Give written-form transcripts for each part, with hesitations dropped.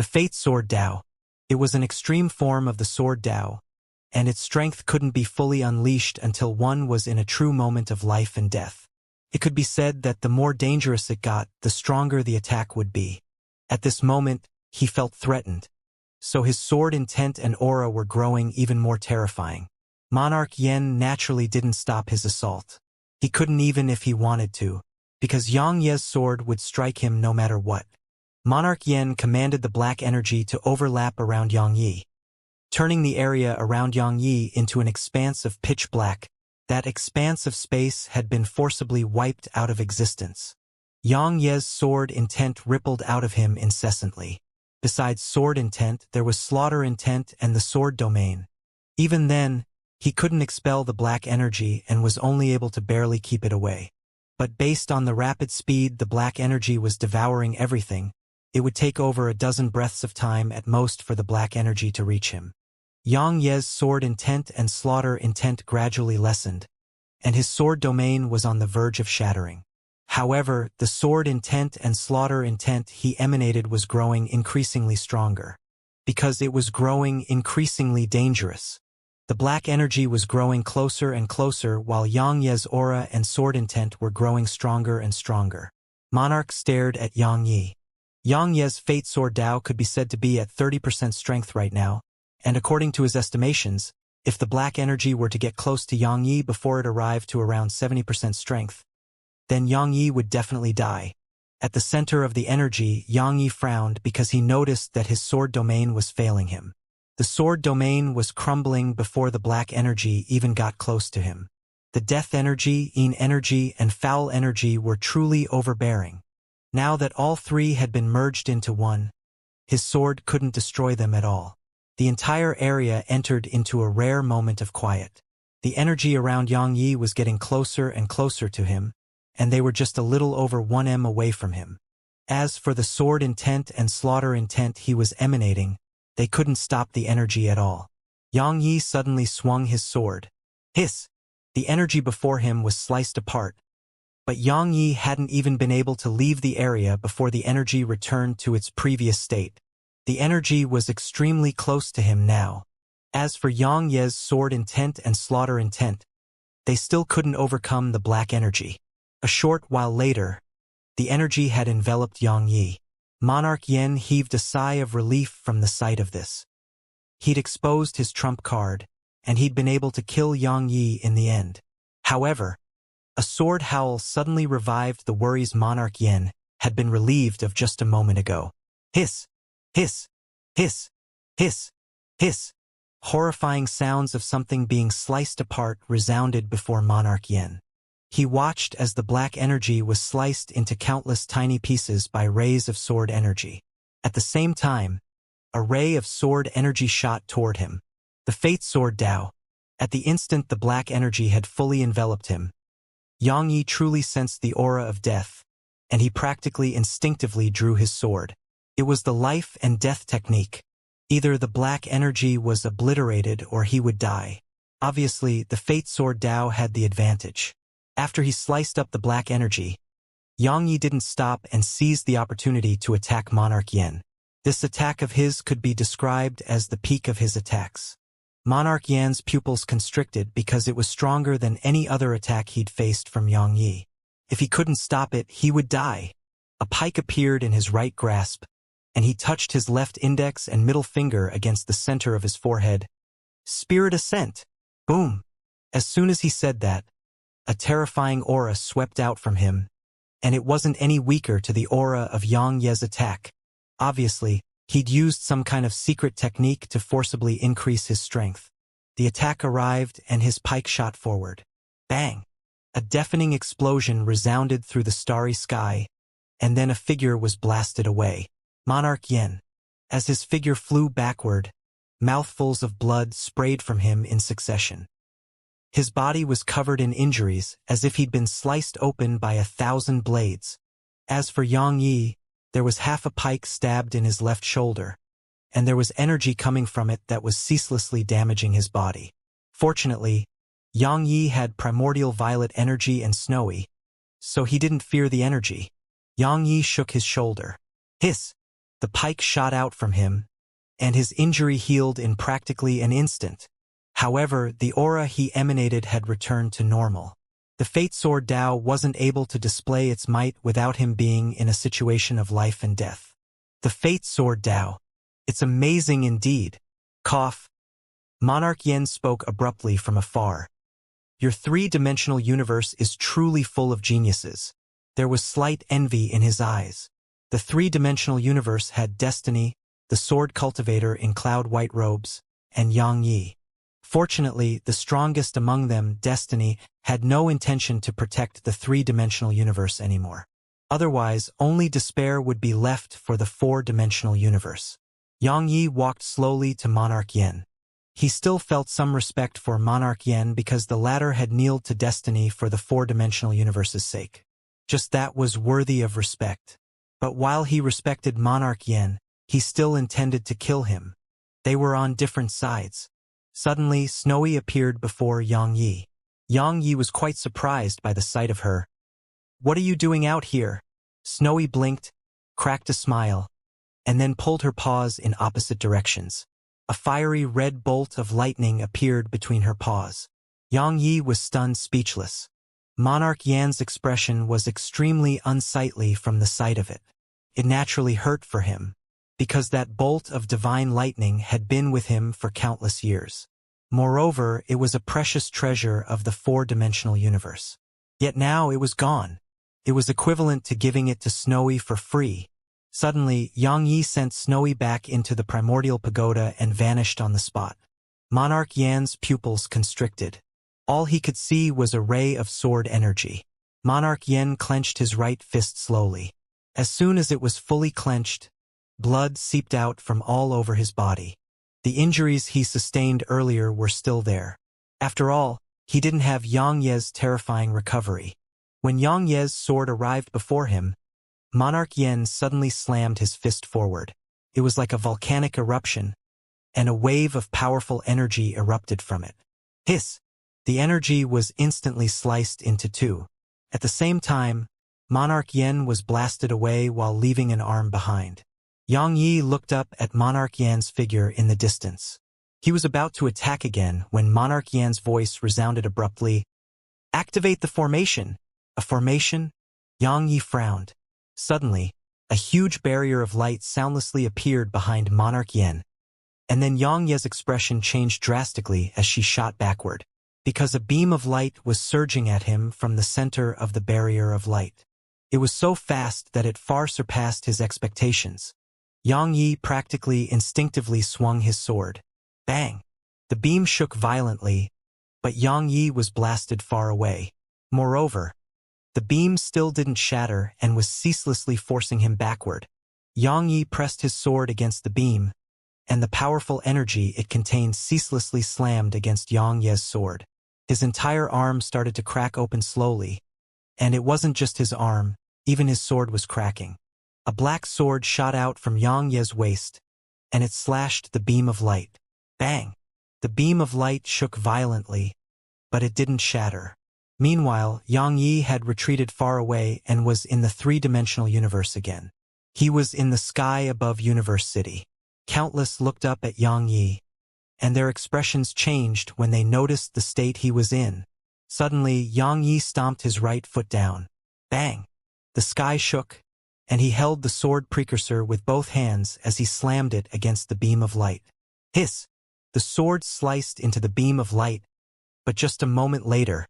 The Fate Sword Dao. It was an extreme form of the Sword Dao, and its strength couldn't be fully unleashed until one was in a true moment of life and death. It could be said that the more dangerous it got, the stronger the attack would be. At this moment, he felt threatened, so his sword intent and aura were growing even more terrifying. Monarch Yen naturally didn't stop his assault. He couldn't even if he wanted to, because Xianxia's sword would strike him no matter what. Monarch Yen commanded the black energy to overlap around Xianxia, turning the area around Xianxia into an expanse of pitch black. That expanse of space had been forcibly wiped out of existence. Xianxia's sword intent rippled out of him incessantly. Besides sword intent, there was slaughter intent and the sword domain. Even then, he couldn't expel the black energy and was only able to barely keep it away. But based on the rapid speed the black energy was devouring everything, it would take over a dozen breaths of time at most for the black energy to reach him. Xianxia's sword intent and slaughter intent gradually lessened, and his sword domain was on the verge of shattering. However, the sword intent and slaughter intent he emanated was growing increasingly stronger. Because it was growing increasingly dangerous. The black energy was growing closer and closer while Xianxia's aura and sword intent were growing stronger and stronger. Monarch stared at Xianxia. Xianxia's Fate Sword Dao could be said to be at 30% strength right now, and according to his estimations, if the black energy were to get close to Xianxia before it arrived to around 70% strength, then Xianxia would definitely die. At the center of the energy, Xianxia frowned because he noticed that his sword domain was failing him. The sword domain was crumbling before the black energy even got close to him. The death energy, Yin energy, and foul energy were truly overbearing. Now that all three had been merged into one, his sword couldn't destroy them at all. The entire area entered into a rare moment of quiet. The energy around Xianxia was getting closer and closer to him, and they were just a little over 1m away from him. As for the sword intent and slaughter intent he was emanating, they couldn't stop the energy at all. Xianxia suddenly swung his sword. Hiss! The energy before him was sliced apart. But Xianxia hadn't even been able to leave the area before the energy returned to its previous state. The energy was extremely close to him now. As for Xianxia's sword intent and slaughter intent, they still couldn't overcome the black energy. A short while later, the energy had enveloped Xianxia. Monarch Yen heaved a sigh of relief from the sight of this. He'd exposed his trump card, and he'd been able to kill Xianxia in the end. However, a sword howl suddenly revived the worries Monarch Yen had been relieved of just a moment ago. Hiss! Hiss! Hiss! Hiss! Hiss! Horrifying sounds of something being sliced apart resounded before Monarch Yen. He watched as the black energy was sliced into countless tiny pieces by rays of sword energy. At the same time, a ray of sword energy shot toward him. The Fate Sword Dao. At the instant the black energy had fully enveloped him, Xianxia truly sensed the aura of death, and he practically instinctively drew his sword. It was the life and death technique. Either the black energy was obliterated or he would die. Obviously, the Fate Sword Dao had the advantage. After he sliced up the black energy, Xianxia didn't stop and seized the opportunity to attack Monarch Yen. This attack of his could be described as the peak of his attacks. Monarch Yen's pupils constricted because it was stronger than any other attack he'd faced from Xianxia. If he couldn't stop it, he would die. A pike appeared in his right grasp, and he touched his left index and middle finger against the center of his forehead. Spirit Ascent! Boom! As soon as he said that, a terrifying aura swept out from him, and it wasn't any weaker to the aura of Xianxia's attack. Obviously, he'd used some kind of secret technique to forcibly increase his strength. The attack arrived and his pike shot forward. Bang! A deafening explosion resounded through the starry sky, and then a figure was blasted away. Monarch Yen. As his figure flew backward, mouthfuls of blood sprayed from him in succession. His body was covered in injuries, as if he'd been sliced open by 1,000 blades. As for Xianxia, there was half a pike stabbed in his left shoulder, and there was energy coming from it that was ceaselessly damaging his body. Fortunately, Xianxia had primordial violet energy and snowy, so he didn't fear the energy. Xianxia shook his shoulder. Hiss! The pike shot out from him, and his injury healed in practically an instant. However, the aura he emanated had returned to normal. The Fate Sword Dao wasn't able to display its might without him being in a situation of life and death. The Fate Sword Dao. It's amazing indeed. Cough. Monarch Yen spoke abruptly from afar. Your three-dimensional universe is truly full of geniuses. There was slight envy in his eyes. The three-dimensional universe had Destiny, the sword cultivator in cloud-white robes, and Yang Yi. Fortunately, the strongest among them, Destiny, had no intention to protect the three-dimensional universe anymore. Otherwise, only despair would be left for the four-dimensional universe. Yang Yi walked slowly to Monarch Yen. He still felt some respect for Monarch Yen because the latter had kneeled to Destiny for the four-dimensional universe's sake. Just that was worthy of respect. But while he respected Monarch Yen, he still intended to kill him. They were on different sides. Suddenly, Snowy appeared before Yang Yi. Yang Yi was quite surprised by the sight of her. "What are you doing out here?" Snowy blinked, cracked a smile, and then pulled her paws in opposite directions. A fiery red bolt of lightning appeared between her paws. Yang Yi was stunned speechless. Monarch Yan's expression was extremely unsightly from the sight of it. It naturally hurt for him, because that bolt of divine lightning had been with him for countless years. Moreover, it was a precious treasure of the four-dimensional universe. Yet now it was gone. It was equivalent to giving it to Snowy for free. Suddenly, Yang Yi sent Snowy back into the primordial pagoda and vanished on the spot. Monarch Yan's pupils constricted. All he could see was a ray of sword energy. Monarch Yen clenched his right fist slowly. As soon as it was fully clenched, blood seeped out from all over his body. The injuries he sustained earlier were still there. After all, he didn't have Yang Ye's terrifying recovery. When Yang Ye's sword arrived before him, Monarch Yen suddenly slammed his fist forward. It was like a volcanic eruption, and a wave of powerful energy erupted from it. Hiss! The energy was instantly sliced into two. At the same time, Monarch Yen was blasted away while leaving an arm behind. Yang Yi looked up at Monarch Yan's figure in the distance. He was about to attack again when Monarch Yan's voice resounded abruptly. "Activate the formation!" "A formation?" Yang Yi frowned. Suddenly, a huge barrier of light soundlessly appeared behind Monarch Yen. And then Yang Ye's expression changed drastically as she shot backward, because a beam of light was surging at him from the center of the barrier of light. It was so fast that it far surpassed his expectations. Yang Yi practically instinctively swung his sword. Bang! The beam shook violently, but Yang Yi was blasted far away. Moreover, the beam still didn't shatter and was ceaselessly forcing him backward. Yang Yi pressed his sword against the beam, and the powerful energy it contained ceaselessly slammed against Yang Ye's sword. His entire arm started to crack open slowly, and it wasn't just his arm, even his sword was cracking. A black sword shot out from Yang Ye's waist, and it slashed the beam of light. Bang! The beam of light shook violently, but it didn't shatter. Meanwhile, Yang Yi had retreated far away and was in the three-dimensional universe again. He was in the sky above Universe City. Countless looked up at Yang Yi, and their expressions changed when they noticed the state he was in. Suddenly, Yang Yi stomped his right foot down. Bang! The sky shook, and he held the sword precursor with both hands as he slammed it against the beam of light. Hiss! The sword sliced into the beam of light, but just a moment later,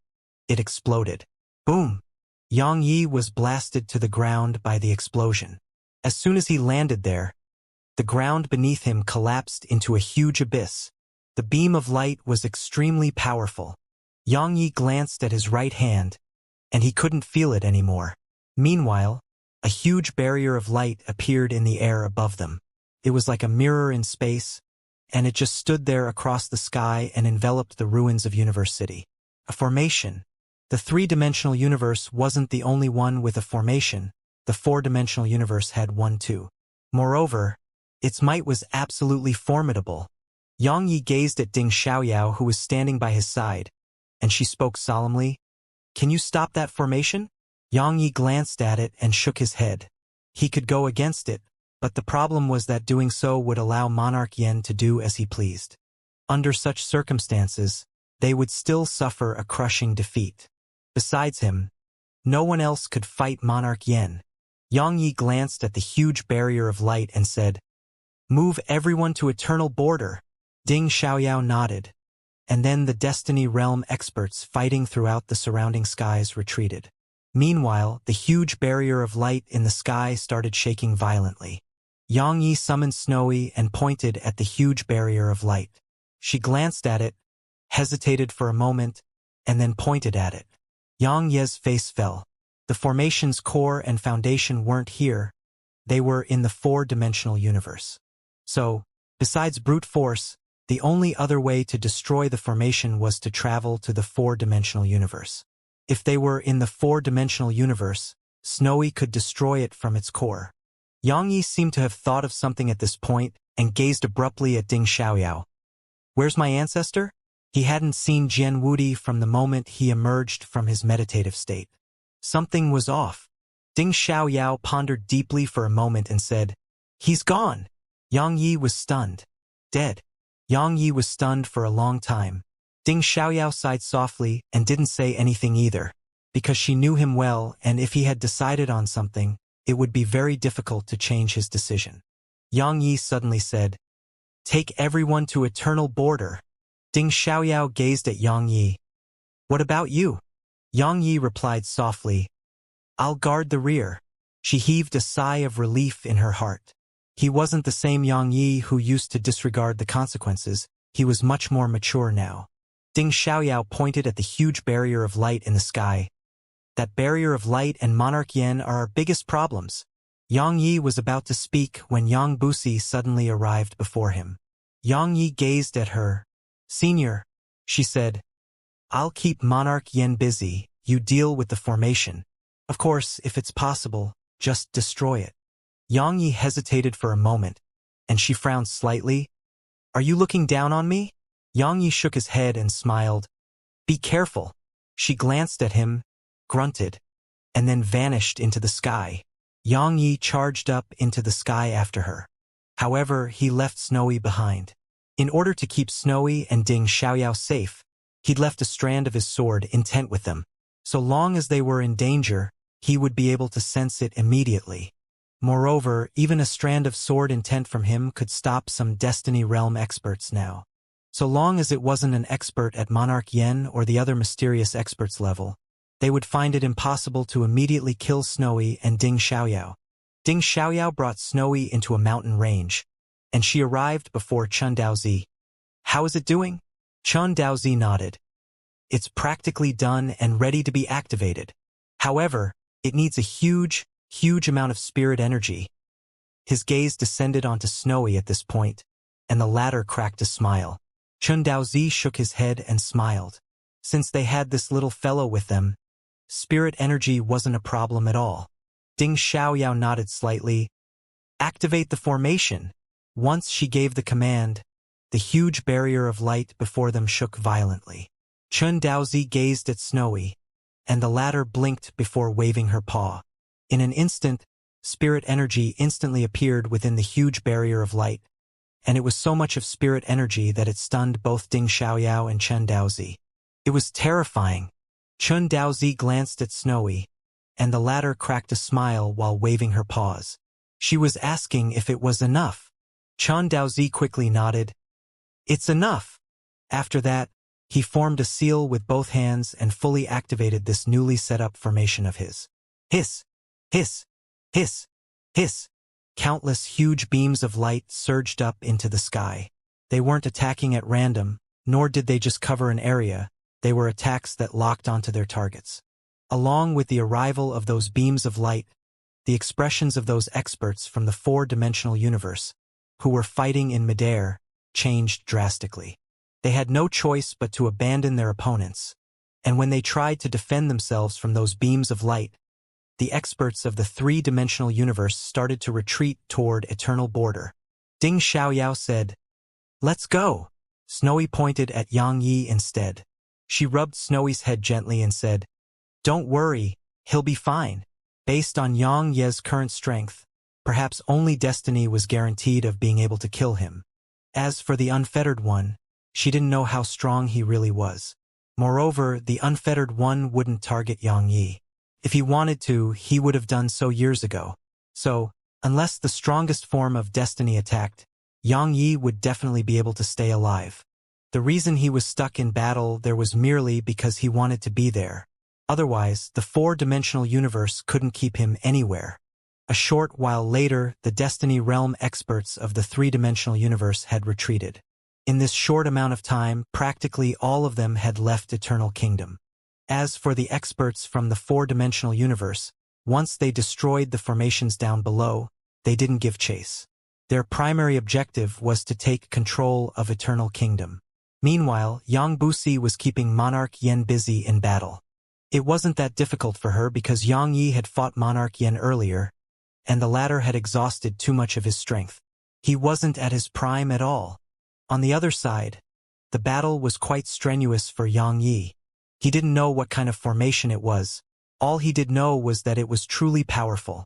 it exploded. Boom! Yang Yi was blasted to the ground by the explosion. As soon as he landed there, the ground beneath him collapsed into a huge abyss. The beam of light was extremely powerful. Yang Yi glanced at his right hand, and he couldn't feel it anymore. Meanwhile, a huge barrier of light appeared in the air above them. It was like a mirror in space, and it just stood there across the sky and enveloped the ruins of Universe City. A formation. The three-dimensional universe wasn't the only one with a formation. The four-dimensional universe had one too. Moreover, its might was absolutely formidable. Yang Yi gazed at Ding Xiaoyao, who was standing by his side, and she spoke solemnly. "Can you stop that formation?" Yang Yi glanced at it and shook his head. He could go against it, But the problem was that doing so would allow Monarch Yen to do as he pleased. Under such circumstances, they would still suffer a crushing defeat. Besides him, no one else could fight Monarch Yen. Yang Yi glanced at the huge barrier of light and said, "Move everyone to Eternal Border." Ding Xiaoyao nodded, and then the Destiny Realm experts fighting throughout the surrounding skies retreated. Meanwhile, the huge barrier of light in the sky started shaking violently. Yang Yi summoned Snowy and pointed at the huge barrier of light. She glanced at it, hesitated for a moment, and then pointed at it. Yang Ye's face fell. The formation's core and foundation weren't here. They were in the four-dimensional universe. So, besides brute force, the only other way to destroy the formation was to travel to the four-dimensional universe. If they were in the four-dimensional universe, Snowy could destroy it from its core. Yang Yi seemed to have thought of something at this point and gazed abruptly at Ding Xiaoyao. "Where's my ancestor?" He hadn't seen Jian Wudi from the moment he emerged from his meditative state. Something was off. Ding Xiaoyao pondered deeply for a moment and said, "He's gone." Yang Yi was stunned. Dead. Yang Yi was stunned for a long time. Ding Xiaoyao sighed softly and didn't say anything either, because she knew him well, and if he had decided on something, it would be very difficult to change his decision. Yang Yi suddenly said, "Take everyone to Eternal Border." Ding Xiaoyao gazed at Yang Yi. "What about you?" Yang Yi replied softly, "I'll guard the rear." She heaved a sigh of relief in her heart. He wasn't the same Yang Yi who used to disregard the consequences. He was much more mature now. Ding Xiaoyao pointed at the huge barrier of light in the sky. "That barrier of light and Monarch Yen are our biggest problems." Yang Yi was about to speak when Yang Busi suddenly arrived before him. Yang Yi gazed at her. "Senior," she said, "I'll keep Monarch Yen busy. You deal with the formation. Of course, if it's possible, just destroy it." Yang Yi hesitated for a moment, and she frowned slightly. "Are you looking down on me?" Yang Yi shook his head and smiled. "Be careful." She glanced at him, grunted, and then vanished into the sky. Yang Yi charged up into the sky after her. However, he left Snowy behind. In order to keep Snowy and Ding Xiaoyao safe, he'd left a strand of his sword intent with them. So long as they were in danger, he would be able to sense it immediately. Moreover, even a strand of sword intent from him could stop some Destiny Realm experts now. So long as it wasn't an expert at Monarch Yen or the other mysterious experts level, they would find it impossible to immediately kill Snowy and Ding Xiaoyao. Ding Xiaoyao brought Snowy into a mountain range, and she arrived before Chun Daozi. "How is it doing?" Chun Daozi nodded. "It's practically done and ready to be activated. However, it needs a huge amount of spirit energy." His gaze descended onto Snowy at this point, and the latter cracked a smile. Chun Daozi shook his head and smiled. Since they had this little fellow with them, spirit energy wasn't a problem at all. Ding Xiaoyao nodded slightly. "Activate the formation." Once she gave the command, the huge barrier of light before them shook violently. Chun Daozi gazed at Snowy, and the latter blinked before waving her paw. In an instant, spirit energy instantly appeared within the huge barrier of light, and it was so much of spirit energy that it stunned both Ding Xiaoyao and Chun Daozi. It was terrifying. Chun Daozi glanced at Snowy, and the latter cracked a smile while waving her paws. She was asking if it was enough. Chun Daozi quickly nodded. "It's enough." After that, he formed a seal with both hands and fully activated this newly set-up formation of his. Hiss! Hiss! Hiss! Hiss! Countless huge beams of light surged up into the sky. They weren't attacking at random, nor did they just cover an area. They were attacks that locked onto their targets. Along with the arrival of those beams of light, the expressions of those experts from the four-dimensional universe, who were fighting in midair, changed drastically. They had no choice but to abandon their opponents, and when they tried to defend themselves from those beams of light, the experts of the three-dimensional universe started to retreat toward Eternal Border. Ding Xiaoyao said, "Let's go." Snowy pointed at Yang Yi instead. She rubbed Snowy's head gently and said, "Don't worry, he'll be fine." Based on Yang Ye's current strength, Perhaps only Destiny was guaranteed of being able to kill him. As for the Unfettered One, she didn't know how strong he really was. Moreover, the Unfettered One wouldn't target Xianxia. If he wanted to, he would have done so years ago. So, unless the strongest form of Destiny attacked, Xianxia would definitely be able to stay alive. The reason he was stuck in battle there was merely because he wanted to be there. Otherwise, the four-dimensional universe couldn't keep him anywhere. A short while later, the Destiny Realm experts of the three-dimensional universe had retreated. In this short amount of time, practically all of them had left Eternal Kingdom. As for the experts from the four-dimensional universe, once they destroyed the formations down below, they didn't give chase. Their primary objective was to take control of Eternal Kingdom. Meanwhile, Yang Busi was keeping Monarch Yen busy in battle. It wasn't that difficult for her because Xianxia had fought Monarch Yen earlier, and the latter had exhausted too much of his strength. He wasn't at his prime at all. On the other side, the battle was quite strenuous for Xianxia. He didn't know what kind of formation it was. All he did know was that it was truly powerful.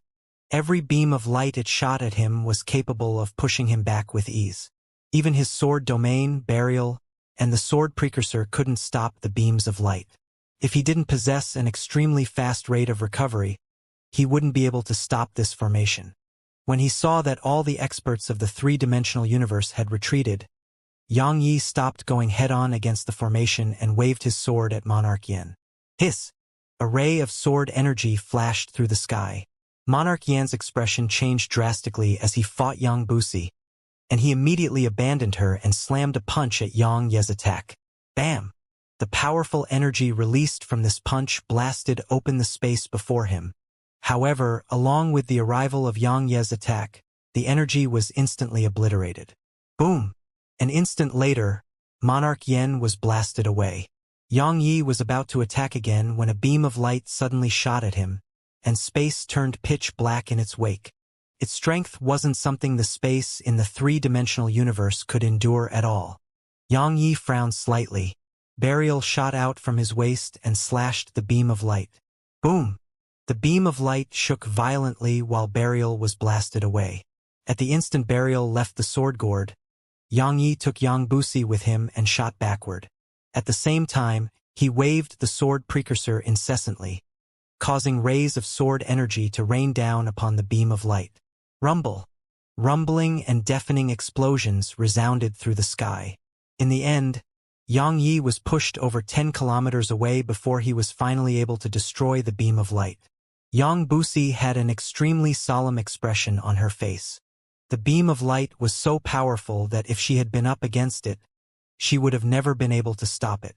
Every beam of light it shot at him was capable of pushing him back with ease. Even his sword domain, burial, and the sword precursor couldn't stop the beams of light. If he didn't possess an extremely fast rate of recovery, he wouldn't be able to stop this formation. When he saw that all the experts of the three-dimensional universe had retreated, Xianxia stopped going head-on against the formation and waved his sword at Monarch Yen. Hiss! A ray of sword energy flashed through the sky. Monarch Yan's expression changed drastically as he fought Yang Busi, and he immediately abandoned her and slammed a punch at Xianxia's attack. Bam! The powerful energy released from this punch blasted open the space before him. However, along with the arrival of Xianxia's attack, the energy was instantly obliterated. Boom! An instant later, Monarch Yen was blasted away. Xianxia was about to attack again when a beam of light suddenly shot at him, and space turned pitch black in its wake. Its strength wasn't something the space in the three-dimensional universe could endure at all. Xianxia frowned slightly. Burial shot out from his waist and slashed the beam of light. Boom! The beam of light shook violently while Burial was blasted away. At the instant Burial left the sword gourd, Xianxia took Yang Busi with him and shot backward. At the same time, he waved the sword precursor incessantly, causing rays of sword energy to rain down upon the beam of light. Rumble! Rumbling and deafening explosions resounded through the sky. In the end, Xianxia was pushed over 10 kilometers away before he was finally able to destroy the beam of light. Yang Busi had an extremely solemn expression on her face. The beam of light was so powerful that if she had been up against it, she would have never been able to stop it.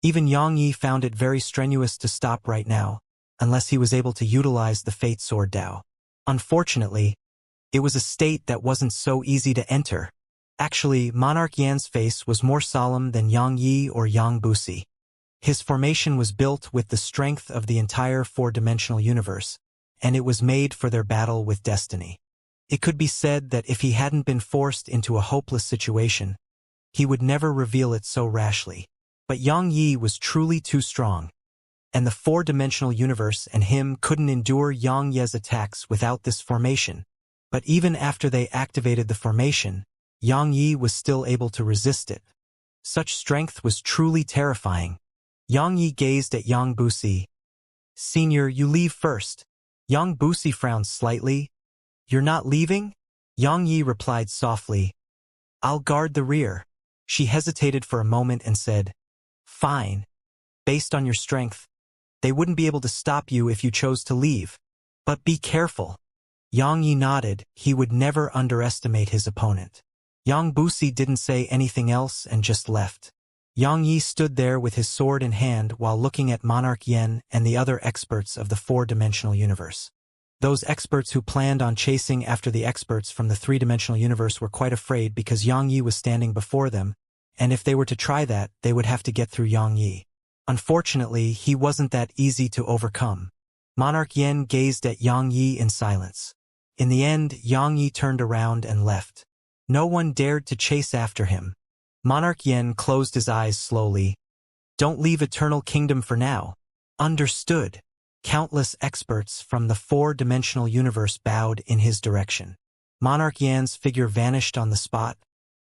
Even Xianxia found it very strenuous to stop right now, unless he was able to utilize the Fate Sword Dao. Unfortunately, it was a state that wasn't so easy to enter. Actually, Monarch Yan's face was more solemn than Xianxia or Yang Busi. His formation was built with the strength of the entire four-dimensional universe, and it was made for their battle with destiny. It could be said that if he hadn't been forced into a hopeless situation, he would never reveal it so rashly. But Xianxia was truly too strong, and the four-dimensional universe and him couldn't endure Xianxia's attacks without this formation. But even after they activated the formation, Xianxia was still able to resist it. Such strength was truly terrifying. Xianxia gazed at Yang Busi. "Senior, you leave first." Yang Busi frowned slightly. "You're not leaving?" Xianxia replied softly, "I'll guard the rear." She hesitated for a moment and said, "Fine. Based on your strength, they wouldn't be able to stop you if you chose to leave. But be careful." Xianxia nodded. He would never underestimate his opponent. Yang Busi didn't say anything else and just left. Xianxia stood there with his sword in hand while looking at Monarch Yen and the other experts of the four-dimensional universe. Those experts who planned on chasing after the experts from the three-dimensional universe were quite afraid because Xianxia was standing before them, and if they were to try that, they would have to get through Xianxia. Unfortunately, he wasn't that easy to overcome. Monarch Yen gazed at Xianxia in silence. In the end, Xianxia turned around and left. No one dared to chase after him. Monarch Yen closed his eyes slowly. "Don't leave Eternal Kingdom for now." "Understood." Countless experts from the four-dimensional universe bowed in his direction. Monarch Yan's figure vanished on the spot,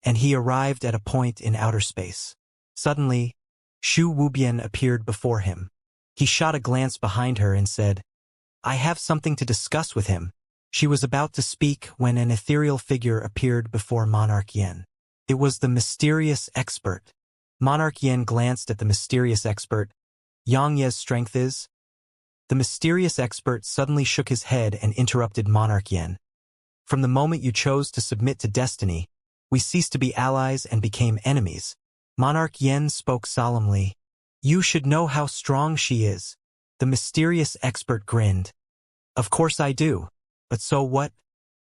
and he arrived at a point in outer space. Suddenly, Shu Wubian appeared before him. He shot a glance behind her and said, "I have something to discuss with him." She was about to speak when an ethereal figure appeared before Monarch Yan. It was the mysterious expert. Monarch Yan glanced at the mysterious expert. "Xianxia's strength is?" The mysterious expert suddenly shook his head and interrupted Monarch Yan. "From the moment you chose to submit to destiny, we ceased to be allies and became enemies." Monarch Yan spoke solemnly. "You should know how strong she is." The mysterious expert grinned. "Of course I do. But so what?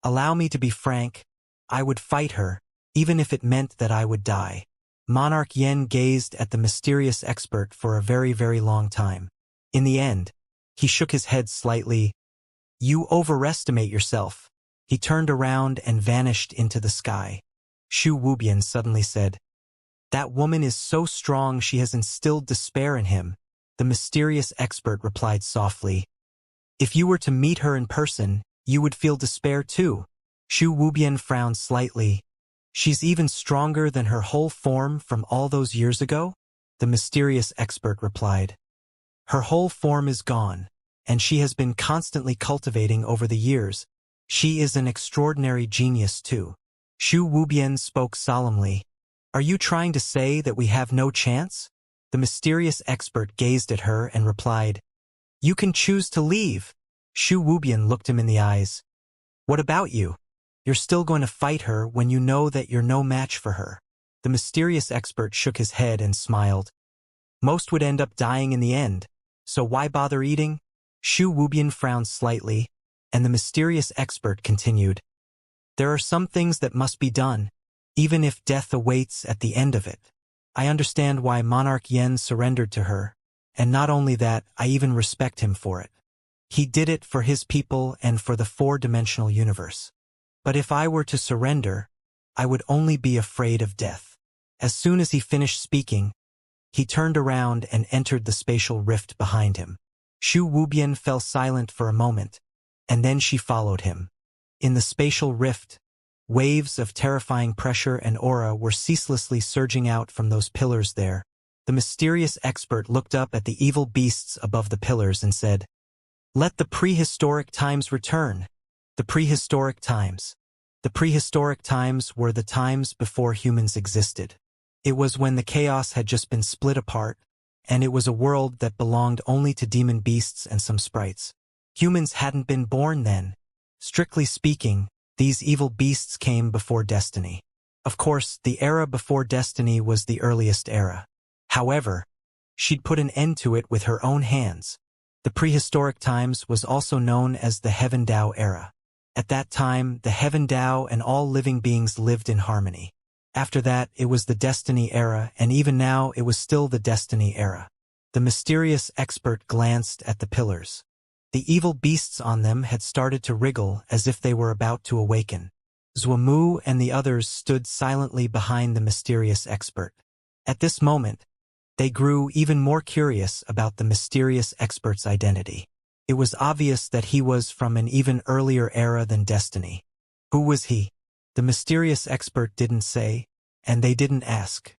Allow me to be frank. I would fight her, even if it meant that I would die." Monarch Yan gazed at the mysterious expert for a very, very long time. In the end, he shook his head slightly. "You overestimate yourself." He turned around and vanished into the sky. Shu Wubian suddenly said, "That woman is so strong she has instilled despair in him." The mysterious expert replied softly, "If you were to meet her in person, you would feel despair too." Shu Wubian frowned slightly. "She's even stronger than her whole form from all those years ago?" The mysterious expert replied, "Her whole form is gone, and she has been constantly cultivating over the years. She is an extraordinary genius too." Shu Wubian spoke solemnly. "Are you trying to say that we have no chance?" The mysterious expert gazed at her and replied, "You can choose to leave." Shu Wubian looked him in the eyes. "What about you? You're still going to fight her when you know that you're no match for her." The mysterious expert shook his head and smiled. "Most would end up dying in the end, so why bother eating?" Shu Wubian frowned slightly, and the mysterious expert continued, "There are some things that must be done, even if death awaits at the end of it. I understand why Monarch Yan surrendered to her, and not only that, I even respect him for it. He did it for his people and for the four-dimensional universe. But if I were to surrender, I would only be afraid of death." As soon as he finished speaking, he turned around and entered the spatial rift behind him. Shu Wubian fell silent for a moment, and then she followed him. In the spatial rift, waves of terrifying pressure and aura were ceaselessly surging out from those pillars there. The mysterious expert looked up at the evil beasts above the pillars and said, "Let the prehistoric times return." The prehistoric times. The prehistoric times were the times before humans existed. It was when the chaos had just been split apart, and it was a world that belonged only to demon beasts and some sprites. Humans hadn't been born then. Strictly speaking, these evil beasts came before destiny. Of course, the era before destiny was the earliest era. However, she'd put an end to it with her own hands. The prehistoric times was also known as the Heaven Dao era. At that time, the Heaven Dao and all living beings lived in harmony. After that, it was the Destiny era, and even now it was still the Destiny era. The mysterious expert glanced at the pillars. The evil beasts on them had started to wriggle as if they were about to awaken. Zhuamu and the others stood silently behind the mysterious expert. At this moment, they grew even more curious about the mysterious expert's identity. It was obvious that he was from an even earlier era than Destiny. Who was he? The mysterious expert didn't say, and they didn't ask.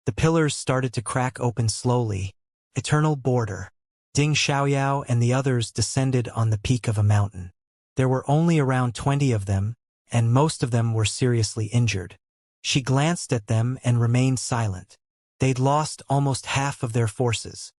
The pillars started to crack open slowly. Eternal border. Ding Xiaoyao and the others descended on the peak of a mountain. There were only around 20 of them, and most of them were seriously injured. She glanced at them and remained silent. They'd lost almost half of their forces.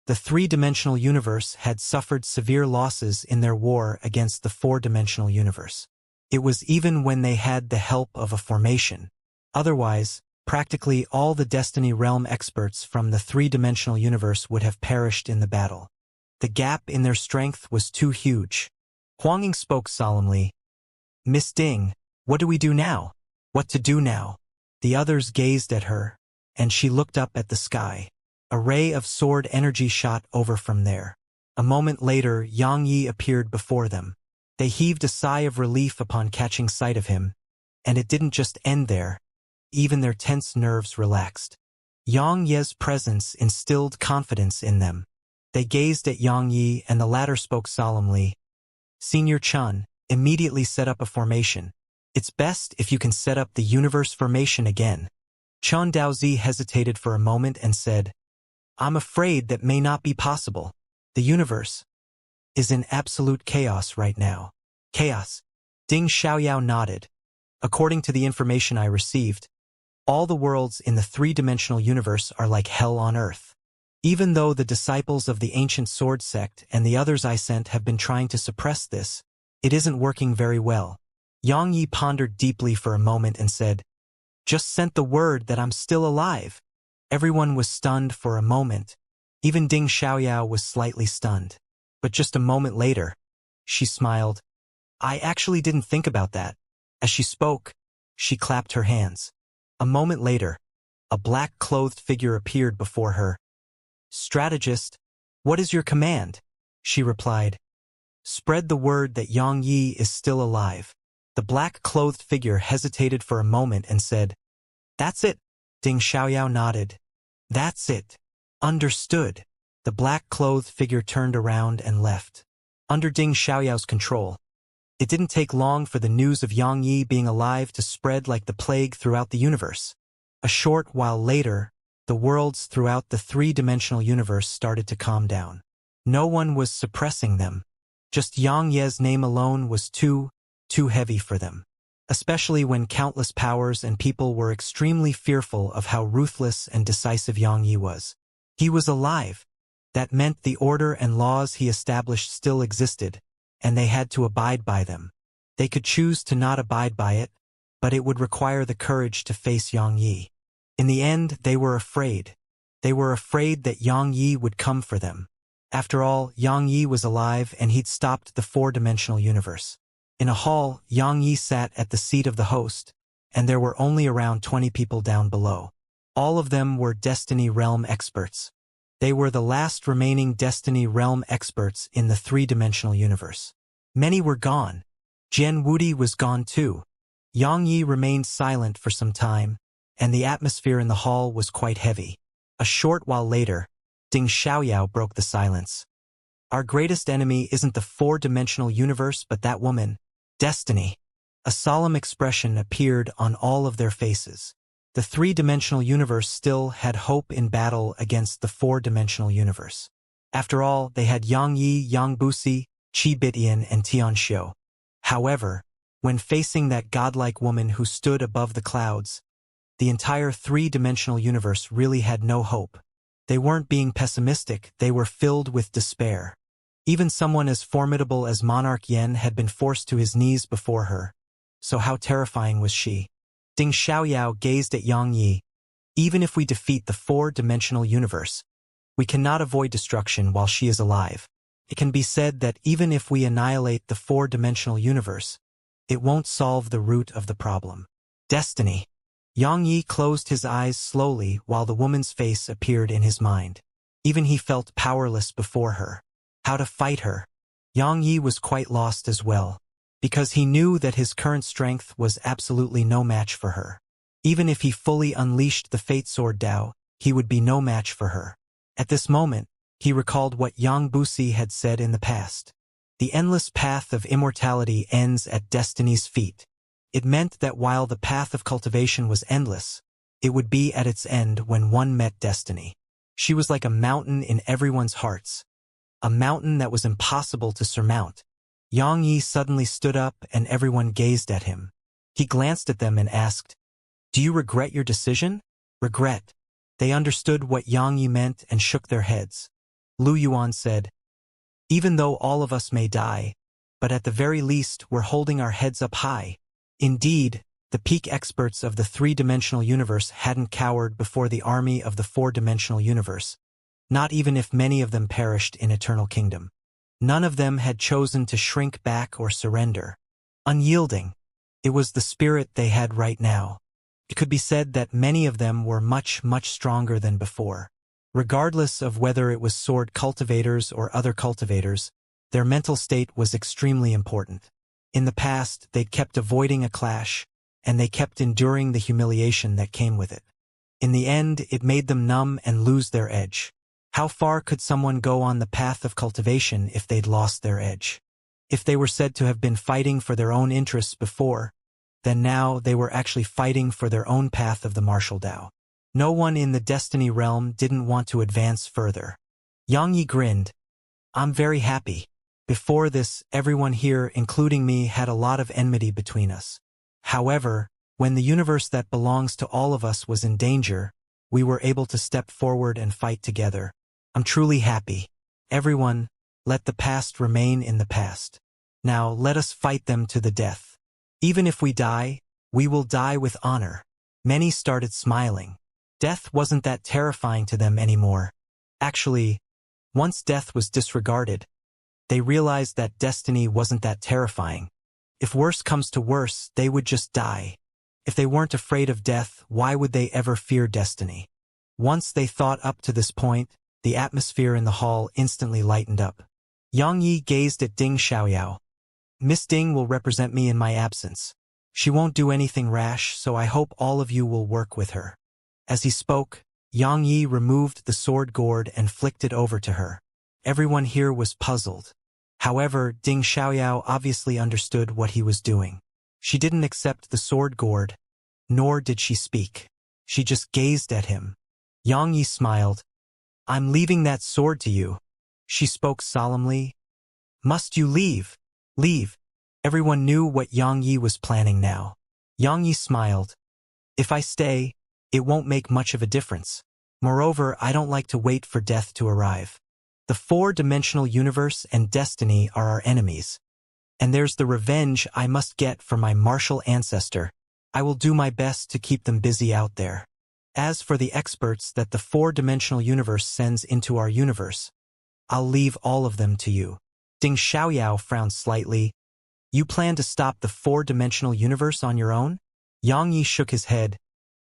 The three-dimensional universe had suffered severe losses in their war against the four-dimensional universe. It was even when they had the help of a formation. Otherwise, practically all the Destiny Realm experts from the three-dimensional universe would have perished in the battle. The gap in their strength was too huge. Huangying spoke solemnly. "Miss Ding, what do we do now?" "What to do now?" The others gazed at her, and she looked up at the sky. A ray of sword energy shot over from there. A moment later, Yang Yi appeared before them. They heaved a sigh of relief upon catching sight of him, and it didn't just end there. Even their tense nerves relaxed. Yang Ye's presence instilled confidence in them. They gazed at Yang Yi and the latter spoke solemnly. Senior Chun, immediately set up a formation. It's best if you can set up the universe formation again. Chun Daozi hesitated for a moment and said, I'm afraid that may not be possible. The universe is in absolute chaos right now. Chaos. Ding Xiaoyao nodded. According to the information I received, all the worlds in the three-dimensional universe are like hell on earth. Even though the disciples of the ancient sword sect and the others I sent have been trying to suppress this, it isn't working very well. Yang Yi pondered deeply for a moment and said, Just sent the word that I'm still alive. Everyone was stunned for a moment. Even Ding Xiaoyao was slightly stunned. But just a moment later, she smiled. I actually didn't think about that. As she spoke, she clapped her hands. A moment later, a black-clothed figure appeared before her. Strategist, what is your command? She replied. Spread the word that Yang Yi is still alive. The black-clothed figure hesitated for a moment and said, That's it. Ding Xiaoyao nodded. That's it. Understood. The black-clothed figure turned around and left. Under Ding Xiaoyao's control, it didn't take long for the news of Yang Yi being alive to spread like the plague throughout the universe. A short while later, the worlds throughout the three-dimensional universe started to calm down. No one was suppressing them. Just Yang Ye's name alone was too heavy for them. Especially when countless powers and people were extremely fearful of how ruthless and decisive Yang Yi was. He was alive. That meant the order and laws he established still existed, and they had to abide by them. They could choose to not abide by it, but it would require the courage to face Yang Yi. In the end, they were afraid. They were afraid that Yang Yi would come for them. After all, Yang Yi was alive and he'd stopped the four-dimensional universe. In a hall, Yang Yi sat at the seat of the host, and there were only around 20 people down below. All of them were Destiny Realm experts. They were the last remaining Destiny Realm experts in the three-dimensional universe. Many were gone. Jian Wudi was gone too. Yang Yi remained silent for some time, and the atmosphere in the hall was quite heavy. A short while later, Ding Xiaoyao broke the silence. Our greatest enemy isn't the four-dimensional universe but that woman, Destiny. A solemn expression appeared on all of their faces. The three-dimensional universe still had hope in battle against the four-dimensional universe. After all, they had Yang Yi, Yang Busi, Qi Bitian, and Tian Xiu. However, when facing that godlike woman who stood above the clouds, the entire three-dimensional universe really had no hope. They weren't being pessimistic, they were filled with despair. Even someone as formidable as Monarch Yen had been forced to his knees before her. So how terrifying was she? Ding Xiaoyao gazed at Yang Yi. Even if we defeat the four-dimensional universe, we cannot avoid destruction while she is alive. It can be said that even if we annihilate the four-dimensional universe, it won't solve the root of the problem. Destiny. Yang Yi closed his eyes slowly while the woman's face appeared in his mind. Even he felt powerless before her. How to fight her? Yang Yi was quite lost as well, because he knew that his current strength was absolutely no match for her. Even if he fully unleashed the Fate Sword Dao, he would be no match for her. At this moment, he recalled what Yang Busi had said in the past. The endless path of immortality ends at destiny's feet. It meant that while the path of cultivation was endless, it would be at its end when one met destiny. She was like a mountain in everyone's hearts, a mountain that was impossible to surmount. Yang Yi suddenly stood up and everyone gazed at him. He glanced at them and asked, Do you regret your decision? Regret. They understood what Yang Yi meant and shook their heads. Lu Yuan said, Even though all of us may die, but at the very least we're holding our heads up high. Indeed, the peak experts of the three-dimensional universe hadn't cowered before the army of the four-dimensional universe, not even if many of them perished in Eternal Kingdom. None of them had chosen to shrink back or surrender. Unyielding. It was the spirit they had right now. It could be said that many of them were much stronger than before. Regardless of whether it was sword cultivators or other cultivators, their mental state was extremely important. In the past, they'd kept avoiding a clash, and they kept enduring the humiliation that came with it. In the end, it made them numb and lose their edge. How far could someone go on the path of cultivation if they'd lost their edge? If they were said to have been fighting for their own interests before, then now they were actually fighting for their own path of the martial Tao. No one in the destiny realm didn't want to advance further. Xianxia grinned. I'm very happy. Before this, everyone here, including me, had a lot of enmity between us. However, when the universe that belongs to all of us was in danger, we were able to step forward and fight together. I'm truly happy. Everyone, let the past remain in the past. Now let us fight them to the death. Even if we die, we will die with honor. Many started smiling. Death wasn't that terrifying to them anymore. Actually, once death was disregarded, they realized that destiny wasn't that terrifying. If worse comes to worse, they would just die. If they weren't afraid of death, why would they ever fear destiny? Once they thought up to this point, the atmosphere in the hall instantly lightened up. Xianxia gazed at Ding Xiaoyao. Miss Ding will represent me in my absence. She won't do anything rash, so I hope all of you will work with her. As he spoke, Xianxia removed the sword gourd and flicked it over to her. Everyone here was puzzled. However, Ding Xiaoyao obviously understood what he was doing. She didn't accept the sword gourd, nor did she speak. She just gazed at him. Xianxia smiled. I'm leaving that sword to you. She spoke solemnly. Must you leave? Leave. Everyone knew what Xianxia was planning now. Xianxia smiled. If I stay, it won't make much of a difference. Moreover, I don't like to wait for death to arrive. The four-dimensional universe and destiny are our enemies. And there's the revenge I must get for my martial ancestor. I will do my best to keep them busy out there. As for the experts that the four-dimensional universe sends into our universe, I'll leave all of them to you. Ding Xiaoyao frowned slightly. You plan to stop the four-dimensional universe on your own? Xianxia shook his head.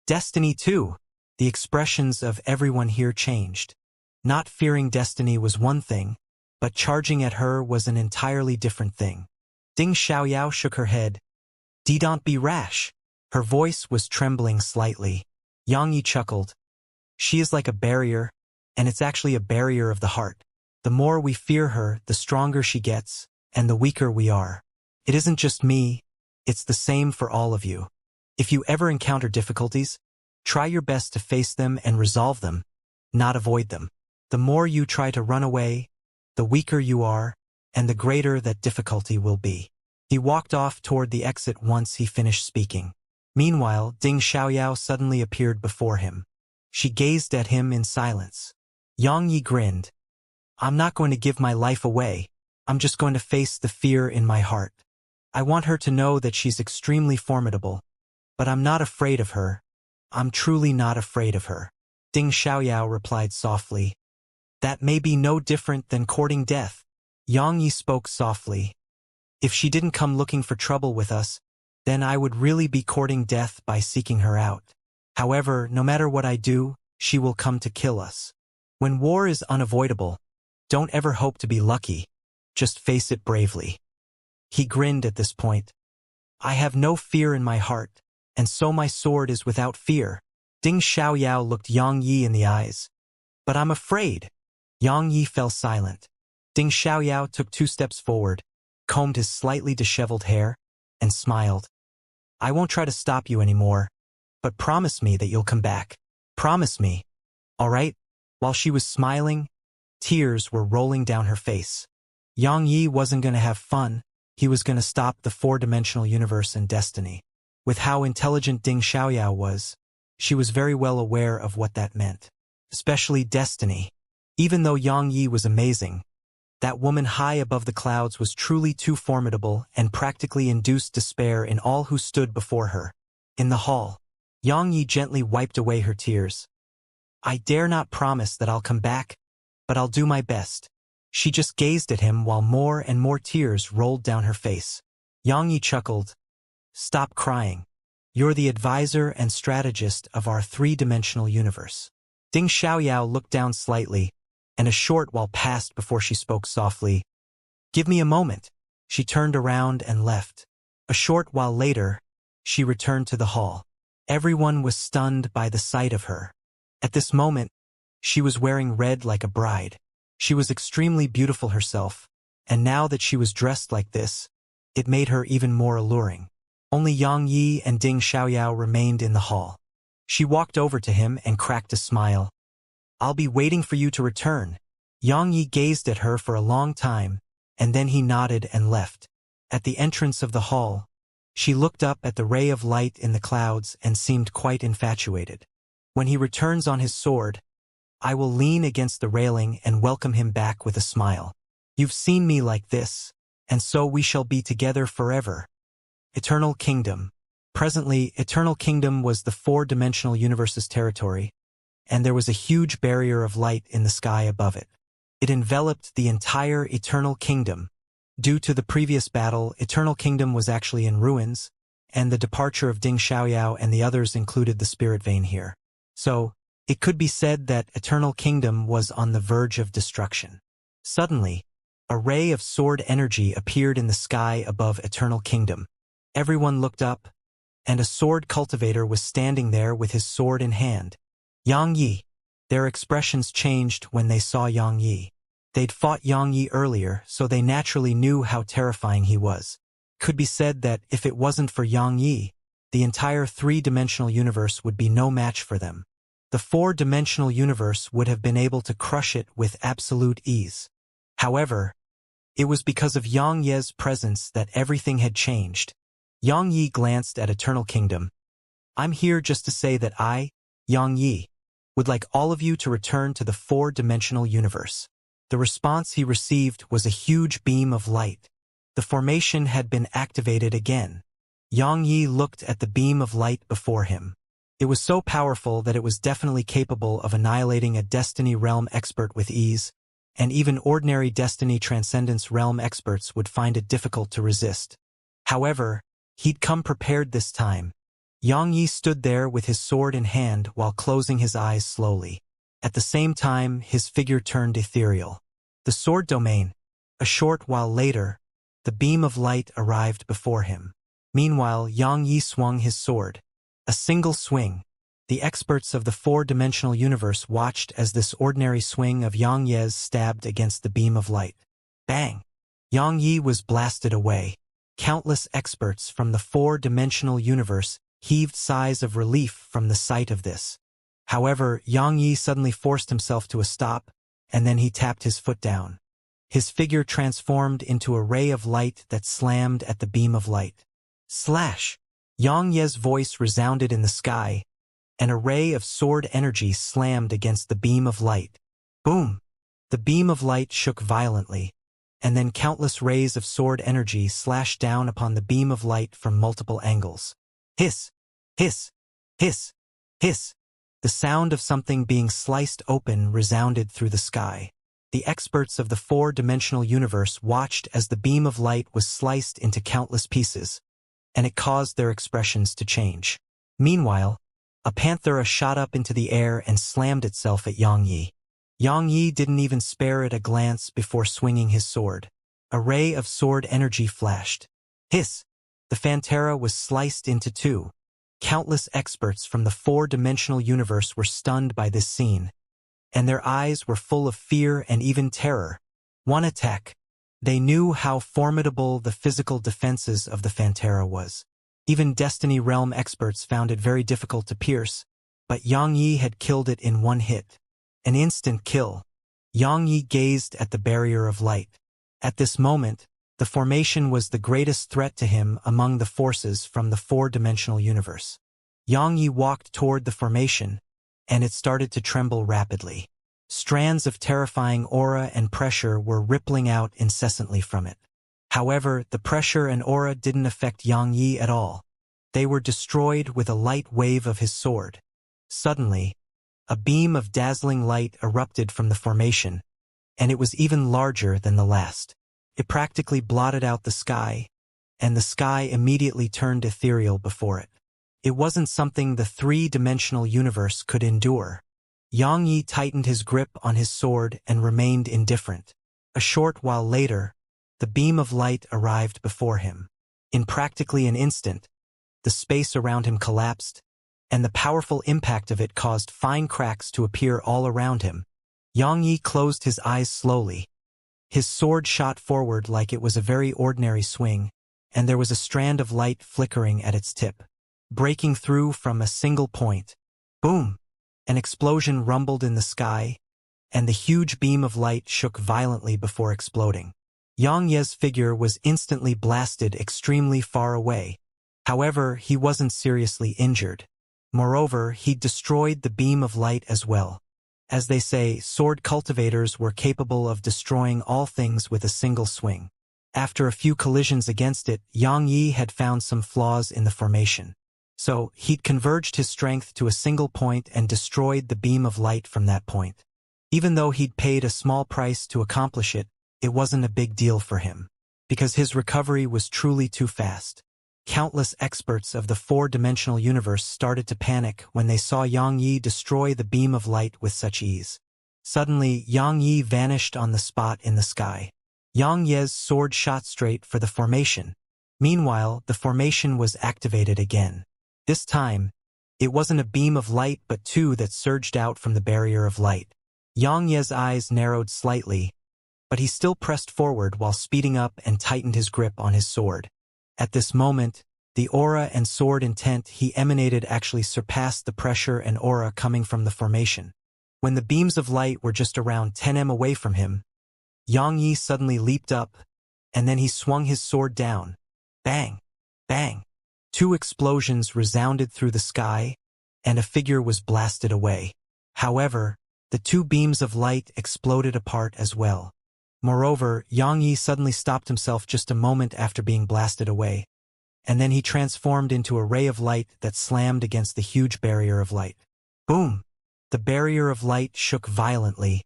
Destiny too. The expressions of everyone here changed. Not fearing destiny was one thing, but charging at her was an entirely different thing. Ding Xiaoyao shook her head. Don't be rash. Her voice was trembling slightly. Xianxia chuckled. She is like a barrier, and it's actually a barrier of the heart. The more we fear her, the stronger she gets, and the weaker we are. It isn't just me, it's the same for all of you. If you ever encounter difficulties, try your best to face them and resolve them, not avoid them. The more you try to run away, the weaker you are, and the greater that difficulty will be. He walked off toward the exit once he finished speaking. Meanwhile, Ding Xiaoyao suddenly appeared before him. She gazed at him in silence. Xianxia grinned. I'm not going to give my life away. I'm just going to face the fear in my heart. I want her to know that she's extremely formidable. But I'm not afraid of her. I'm truly not afraid of her. Ding Xiaoyao replied softly. That may be no different than courting death. Xianxia spoke softly. If she didn't come looking for trouble with us, then I would really be courting death by seeking her out. However, no matter what I do, she will come to kill us. When war is unavoidable, don't ever hope to be lucky. Just face it bravely. He grinned at this point. I have no fear in my heart, and so my sword is without fear. Ding Xiaoyao looked Xianxia in the eyes. But I'm afraid. Xianxia fell silent. Ding Xiaoyao took 2 steps forward, combed his slightly disheveled hair, and smiled. I won't try to stop you anymore, but promise me that you'll come back. Promise me. All right? While she was smiling, tears were rolling down her face. Xianxia wasn't going to have fun. He was going to stop the four-dimensional universe and destiny. With how intelligent Ding Xiaoyao was, she was very well aware of what that meant. Especially destiny. Even though Xianxia was amazing, that woman high above the clouds was truly too formidable and practically induced despair in all who stood before her. In the hall, Xianxia gently wiped away her tears. I dare not promise that I'll come back, but I'll do my best. She just gazed at him while more and more tears rolled down her face. Xianxia chuckled. Stop crying. You're the advisor and strategist of our three-dimensional universe. Ding Xiaoyao looked down slightly, and a short while passed before she spoke softly. Give me a moment. She turned around and left. A short while later, she returned to the hall. Everyone was stunned by the sight of her. At this moment, She was wearing red like a bride. She was extremely beautiful herself, and now that she was dressed like this, it made her even more alluring. Only Yang Yi and Ding Xiaoyao remained in the hall. She walked over to him and cracked a smile. "I'll be waiting for you to return." Yang Yi gazed at her for a long time, and then he nodded and left. At the entrance of the hall, she looked up at the ray of light in the clouds and seemed quite infatuated. "When he returns on his sword, I will lean against the railing and welcome him back with a smile. You've seen me like this, and so we shall be together forever." Eternal Kingdom. Presently, Eternal Kingdom was the four-dimensional universe's territory, and there was a huge barrier of light in the sky above it. It enveloped the entire Eternal Kingdom. Due to the previous battle, Eternal Kingdom was actually in ruins, and the departure of Ding Xiaoyao and the others included the spirit vein here. So, it could be said that Eternal Kingdom was on the verge of destruction. Suddenly, a ray of sword energy appeared in the sky above Eternal Kingdom. Everyone looked up, and a sword cultivator was standing there with his sword in hand. Yang Yi. Their expressions changed when they saw Yang Yi. They'd fought Yang Yi earlier, so they naturally knew how terrifying he was. Could be said that if it wasn't for Yang Yi, the entire three-dimensional universe would be no match for them. The four-dimensional universe would have been able to crush it with absolute ease. However, it was because of Yang Yi's presence that everything had changed. Yang Yi glanced at Eternal Kingdom. "I'm here just to say that I, Yang Yi, would like all of you to return to the four-dimensional universe." The response he received was a huge beam of light. The formation had been activated again. Yang Yi looked at the beam of light before him. It was so powerful that it was definitely capable of annihilating a Destiny Realm expert with ease, and even ordinary Destiny Transcendence Realm experts would find it difficult to resist. However, he'd come prepared this time. Yang Yi stood there with his sword in hand while closing his eyes slowly. At the same time, his figure turned ethereal. The sword domain. A short while later, the beam of light arrived before him. Meanwhile, Yang Yi swung his sword. A single swing. The experts of the four-dimensional universe watched as this ordinary swing of Yang Yi's stabbed against the beam of light. Bang! Yang Yi was blasted away. Countless experts from the four-dimensional universe heaved sighs of relief from the sight of this. However, Yang Yi suddenly forced himself to a stop, and then he tapped his foot down. His figure transformed into a ray of light that slammed at the beam of light. Slash! Yang Yi's voice resounded in the sky, and a ray of sword energy slammed against the beam of light. Boom! The beam of light shook violently, and then countless rays of sword energy slashed down upon the beam of light from multiple angles. Hiss! Hiss! Hiss! Hiss! The sound of something being sliced open resounded through the sky. The experts of the four-dimensional universe watched as the beam of light was sliced into countless pieces, and it caused their expressions to change. Meanwhile, a panthera shot up into the air and slammed itself at Yang Yi. Yang Yi didn't even spare it a glance before swinging his sword. A ray of sword energy flashed. Hiss! The panthera was sliced into two. Countless experts from the four-dimensional universe were stunned by this scene, and their eyes were full of fear and even terror. One attack. They knew how formidable the physical defenses of the panthera was. Even Destiny Realm experts found it very difficult to pierce, but Yang Yi had killed it in one hit. An instant kill. Yang Yi gazed at the barrier of light. At this moment, the formation was the greatest threat to him among the forces from the four-dimensional universe. Yang Yi walked toward the formation, and it started to tremble rapidly. Strands of terrifying aura and pressure were rippling out incessantly from it. However, the pressure and aura didn't affect Yang Yi at all. They were destroyed with a light wave of his sword. Suddenly, a beam of dazzling light erupted from the formation, and it was even larger than the last. It practically blotted out the sky, and the sky immediately turned ethereal before it. It wasn't something the three-dimensional universe could endure. Yang Yi tightened his grip on his sword and remained indifferent. A short while later, the beam of light arrived before him. In practically an instant, the space around him collapsed, and the powerful impact of it caused fine cracks to appear all around him. Yang Yi closed his eyes slowly. His sword shot forward like it was a very ordinary swing, and there was a strand of light flickering at its tip, breaking through from a single point. Boom! An explosion rumbled in the sky, and the huge beam of light shook violently before exploding. Yang Ye's figure was instantly blasted extremely far away. However, he wasn't seriously injured. Moreover, he'd destroyed the beam of light as well. As they say, sword cultivators were capable of destroying all things with a single swing. After a few collisions against it, Yang Yi had found some flaws in the formation. So, he'd converged his strength to a single point and destroyed the beam of light from that point. Even though he'd paid a small price to accomplish it, it wasn't a big deal for him, because his recovery was truly too fast. Countless experts of the four-dimensional universe started to panic when they saw Yang Yi destroy the beam of light with such ease. Suddenly, Yang Yi vanished on the spot in the sky. Yang Ye's sword shot straight for the formation. Meanwhile, the formation was activated again. This time, it wasn't a beam of light but two that surged out from the barrier of light. Yang Ye's eyes narrowed slightly, but he still pressed forward while speeding up and tightened his grip on his sword. At this moment, the aura and sword intent he emanated actually surpassed the pressure and aura coming from the formation. When the beams of light were just around 10 m away from him, Yang Yi suddenly leaped up, and then he swung his sword down. Bang! Bang! Two explosions resounded through the sky, and a figure was blasted away. However, the two beams of light exploded apart as well. Moreover, Yang Yi suddenly stopped himself just a moment after being blasted away, and then he transformed into a ray of light that slammed against the huge barrier of light. Boom! The barrier of light shook violently,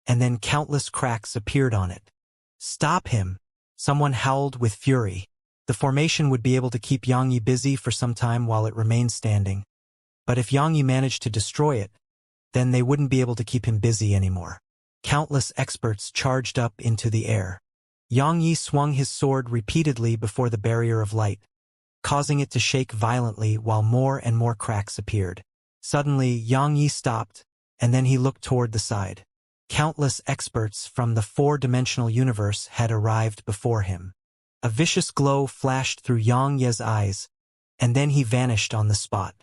and then countless cracks appeared on it. Stop him! Someone howled with fury. The formation would be able to keep Yang Yi busy for some time while it remained standing, but if Yang Yi managed to destroy it, then they wouldn't be able to keep him busy anymore. Countless experts charged up into the air. Yang Yi swung his sword repeatedly before the barrier of light, causing it to shake violently while more and more cracks appeared. Suddenly, Yang Yi stopped, and then he looked toward the side. Countless experts from the four-dimensional universe had arrived before him. A vicious glow flashed through Yang Ye's eyes, and then he vanished on the spot.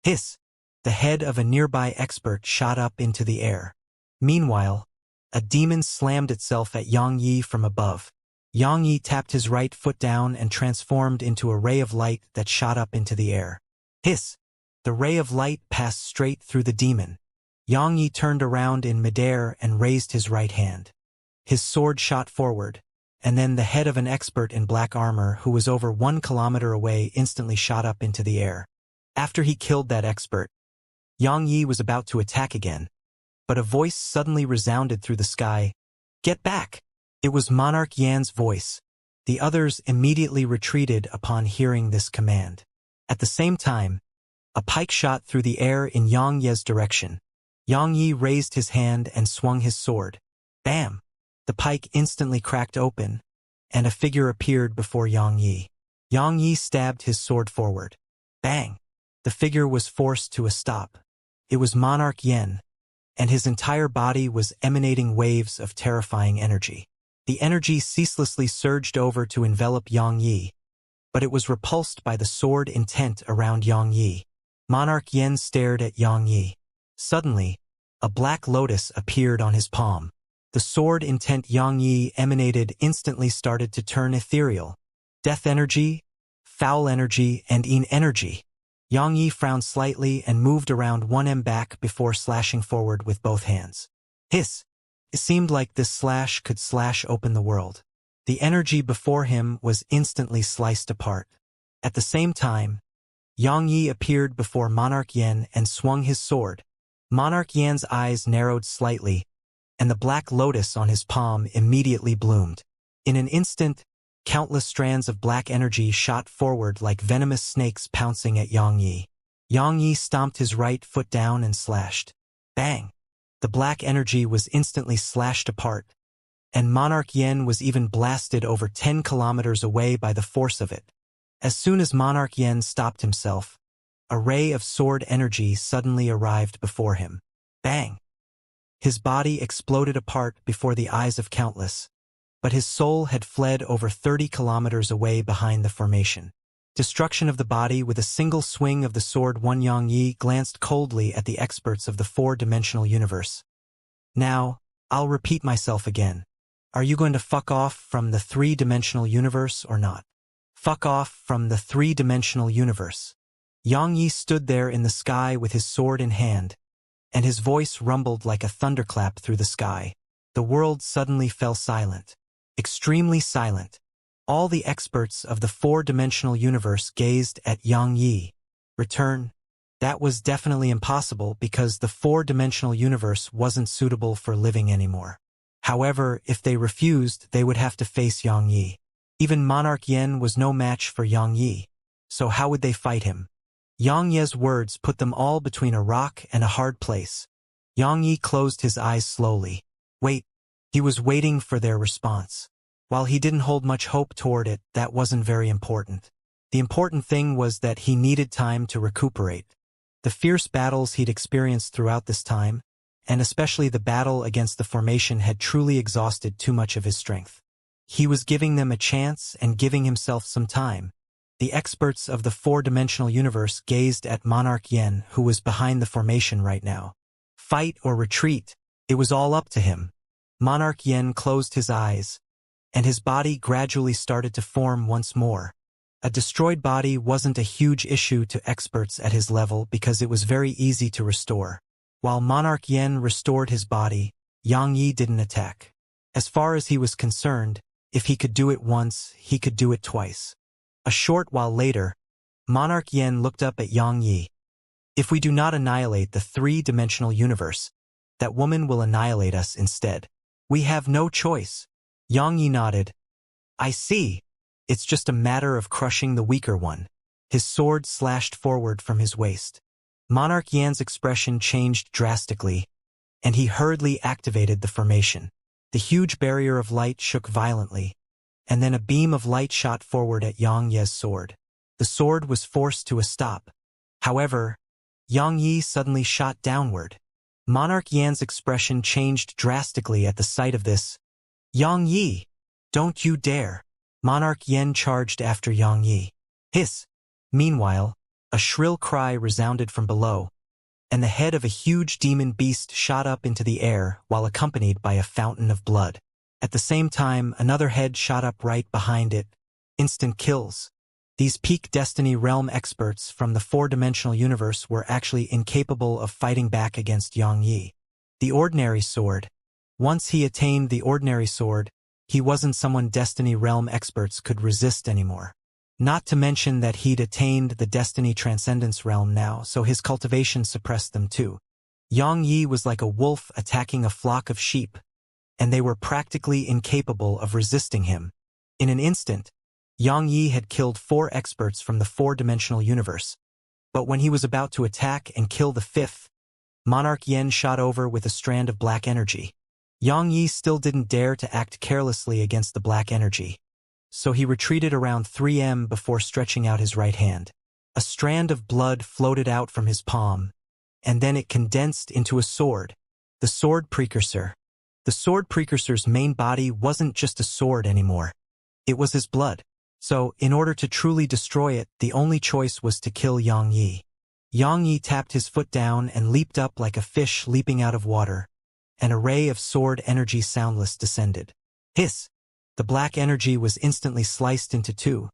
Hiss! The head of a nearby expert shot up into the air. Meanwhile, a demon slammed itself at Yang Yi from above. Yang Yi tapped his right foot down and transformed into a ray of light that shot up into the air. Hiss! The ray of light passed straight through the demon. Yang Yi turned around in midair and raised his right hand. His sword shot forward, and then the head of an expert in black armor who was over 1 kilometer away instantly shot up into the air. After he killed that expert, Yang Yi was about to attack again, but a voice suddenly resounded through the sky. Get back! It was Monarch Yan's voice. The others immediately retreated upon hearing this command. At the same time, a pike shot through the air in Yang Ye's direction. Yang Yi raised his hand and swung his sword. Bam! The pike instantly cracked open, and a figure appeared before Yang Yi. Yang Yi stabbed his sword forward. Bang! The figure was forced to a stop. It was Monarch Yan, and his entire body was emanating waves of terrifying energy. The energy ceaselessly surged over to envelop Yang Yi, but it was repulsed by the sword intent around Yang Yi. Monarch Yan stared at Yang Yi. Suddenly, a black lotus appeared on his palm. The sword intent Yang Yi emanated instantly started to turn ethereal. Death energy, foul energy, and in energy. Yang Yi frowned slightly and moved around 1 m back before slashing forward with both hands. Hiss! It seemed like this slash could slash open the world. The energy before him was instantly sliced apart. At the same time, Yang Yi appeared before Monarch Yan and swung his sword. Monarch Yan's eyes narrowed slightly, and the black lotus on his palm immediately bloomed. In an instant, countless strands of black energy shot forward like venomous snakes pouncing at Yang Yi. Yang Yi stomped his right foot down and slashed. Bang! The black energy was instantly slashed apart, and Monarch Yan was even blasted over 10 kilometers away by the force of it. As soon as Monarch Yan stopped himself, a ray of sword energy suddenly arrived before him. Bang! His body exploded apart before the eyes of countless, but his soul had fled over 30 kilometers away behind the formation. Destruction of the body with a single swing of the sword. Yang Yi glanced coldly at the experts of the four-dimensional universe. Now, I'll repeat myself again. Are you going to fuck off from the three-dimensional universe or not? Fuck off from the three-dimensional universe. Yang Yi stood there in the sky with his sword in hand, and his voice rumbled like a thunderclap through the sky. The world suddenly fell silent. Extremely silent. All the experts of the four-dimensional universe gazed at Yang Yi. Return? That was definitely impossible because the four-dimensional universe wasn't suitable for living anymore. However, if they refused, they would have to face Yang Yi. Even Monarch Yen was no match for Yang Yi. So how would they fight him? Yang Ye's words put them all between a rock and a hard place. Yang Yi closed his eyes slowly. Wait. He was waiting for their response. While he didn't hold much hope toward it, that wasn't very important. The important thing was that he needed time to recuperate. The fierce battles he'd experienced throughout this time, and especially the battle against the formation, had truly exhausted too much of his strength. He was giving them a chance and giving himself some time. The experts of the four-dimensional universe gazed at Monarch Yen, who was behind the formation right now. Fight or retreat, it was all up to him. Monarch Yen closed his eyes, and his body gradually started to form once more. A destroyed body wasn't a huge issue to experts at his level because it was very easy to restore. While Monarch Yen restored his body, Yang Yi didn't attack. As far as he was concerned, if he could do it once, he could do it twice. A short while later, Monarch Yen looked up at Yang Yi. If we do not annihilate the three-dimensional universe, that woman will annihilate us instead. We have no choice. Yang Yi nodded. I see. It's just a matter of crushing the weaker one. His sword slashed forward from his waist. Monarch Yan's expression changed drastically, and he hurriedly activated the formation. The huge barrier of light shook violently, and then a beam of light shot forward at Yang Ye's sword. The sword was forced to a stop. However, Yang Yi suddenly shot downward. Monarch Yan's expression changed drastically at the sight of this. Yang Yi! Don't you dare! Monarch Yen charged after Yang Yi. Hiss! Meanwhile, a shrill cry resounded from below, and the head of a huge demon beast shot up into the air while accompanied by a fountain of blood. At the same time, another head shot up right behind it. Instant kills. These peak Destiny Realm experts from the four-dimensional universe were actually incapable of fighting back against Yang Yi. The ordinary sword. Once he attained the ordinary sword, he wasn't someone Destiny Realm experts could resist anymore. Not to mention that he'd attained the Destiny Transcendence Realm now, so his cultivation suppressed them too. Yang Yi was like a wolf attacking a flock of sheep, and they were practically incapable of resisting him. In an instant, Yang Yi had killed 4 experts from the four-dimensional universe. But when he was about to attack and kill the 5th, Monarch Yen shot over with a strand of black energy. Yang Yi still didn't dare to act carelessly against the black energy, so he retreated around 3 before stretching out his right hand. A strand of blood floated out from his palm, and then it condensed into a sword. The sword precursor. The sword precursor's main body wasn't just a sword anymore. It was his blood. So, in order to truly destroy it, the only choice was to kill Yang Yi. Yang Yi tapped his foot down and leaped up like a fish leaping out of water. An array of sword energy soundless descended. Hiss! The black energy was instantly sliced into 2.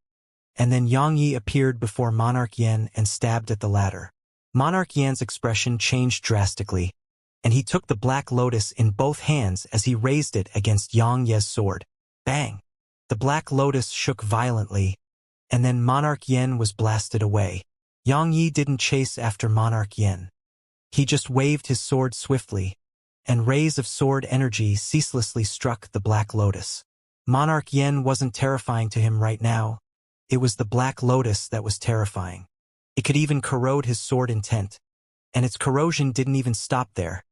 And then Yang Yi appeared before Monarch Yen and stabbed at the latter. Monarch Yen's expression changed drastically, and he took the Black Lotus in both hands as he raised it against Yang Ye's sword. Bang! The Black Lotus shook violently, and then Monarch Yen was blasted away. Yang Yi didn't chase after Monarch Yen. He just waved his sword swiftly, and rays of sword energy ceaselessly struck the Black Lotus. Monarch Yen wasn't terrifying to him right now. It was the Black Lotus that was terrifying. It could even corrode his sword intent, and its corrosion didn't even stop there.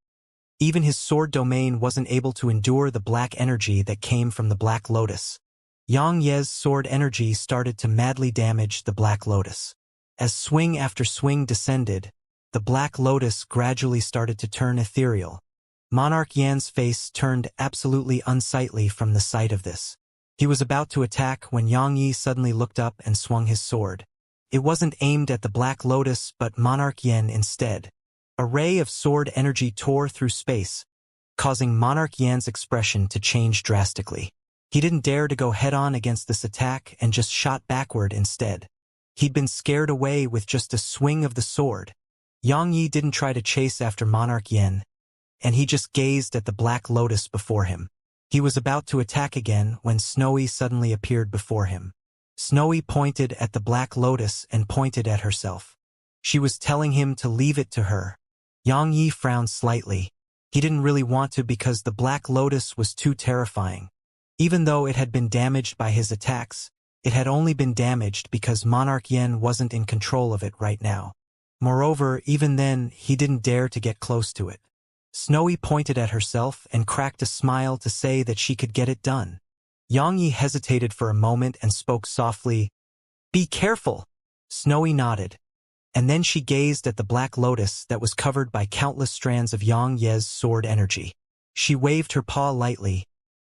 Even his sword domain wasn't able to endure the black energy that came from the Black Lotus. Yang Ye's sword energy started to madly damage the Black Lotus. As swing after swing descended, the Black Lotus gradually started to turn ethereal. Monarch Yan's face turned absolutely unsightly from the sight of this. He was about to attack when Yang Yi suddenly looked up and swung his sword. It wasn't aimed at the Black Lotus but Monarch Yan instead. A ray of sword energy tore through space, causing Monarch Yan's expression to change drastically. He didn't dare to go head-on against this attack and just shot backward instead. He'd been scared away with just a swing of the sword. Yang Yi didn't try to chase after Monarch Yan, and he just gazed at the Black Lotus before him. He was about to attack again when Snowy suddenly appeared before him. Snowy pointed at the Black Lotus and pointed at herself. She was telling him to leave it to her. Yang Yi frowned slightly. He didn't really want to because the Black Lotus was too terrifying. Even though it had been damaged by his attacks, it had only been damaged because Monarch Yan wasn't in control of it right now. Moreover, even then, he didn't dare to get close to it. Snowy pointed at herself and cracked a smile to say that she could get it done. Yang Yi hesitated for a moment and spoke softly, "Be careful." Snowy nodded, and then she gazed at the Black Lotus that was covered by countless strands of Yang Ye's sword energy. She waved her paw lightly,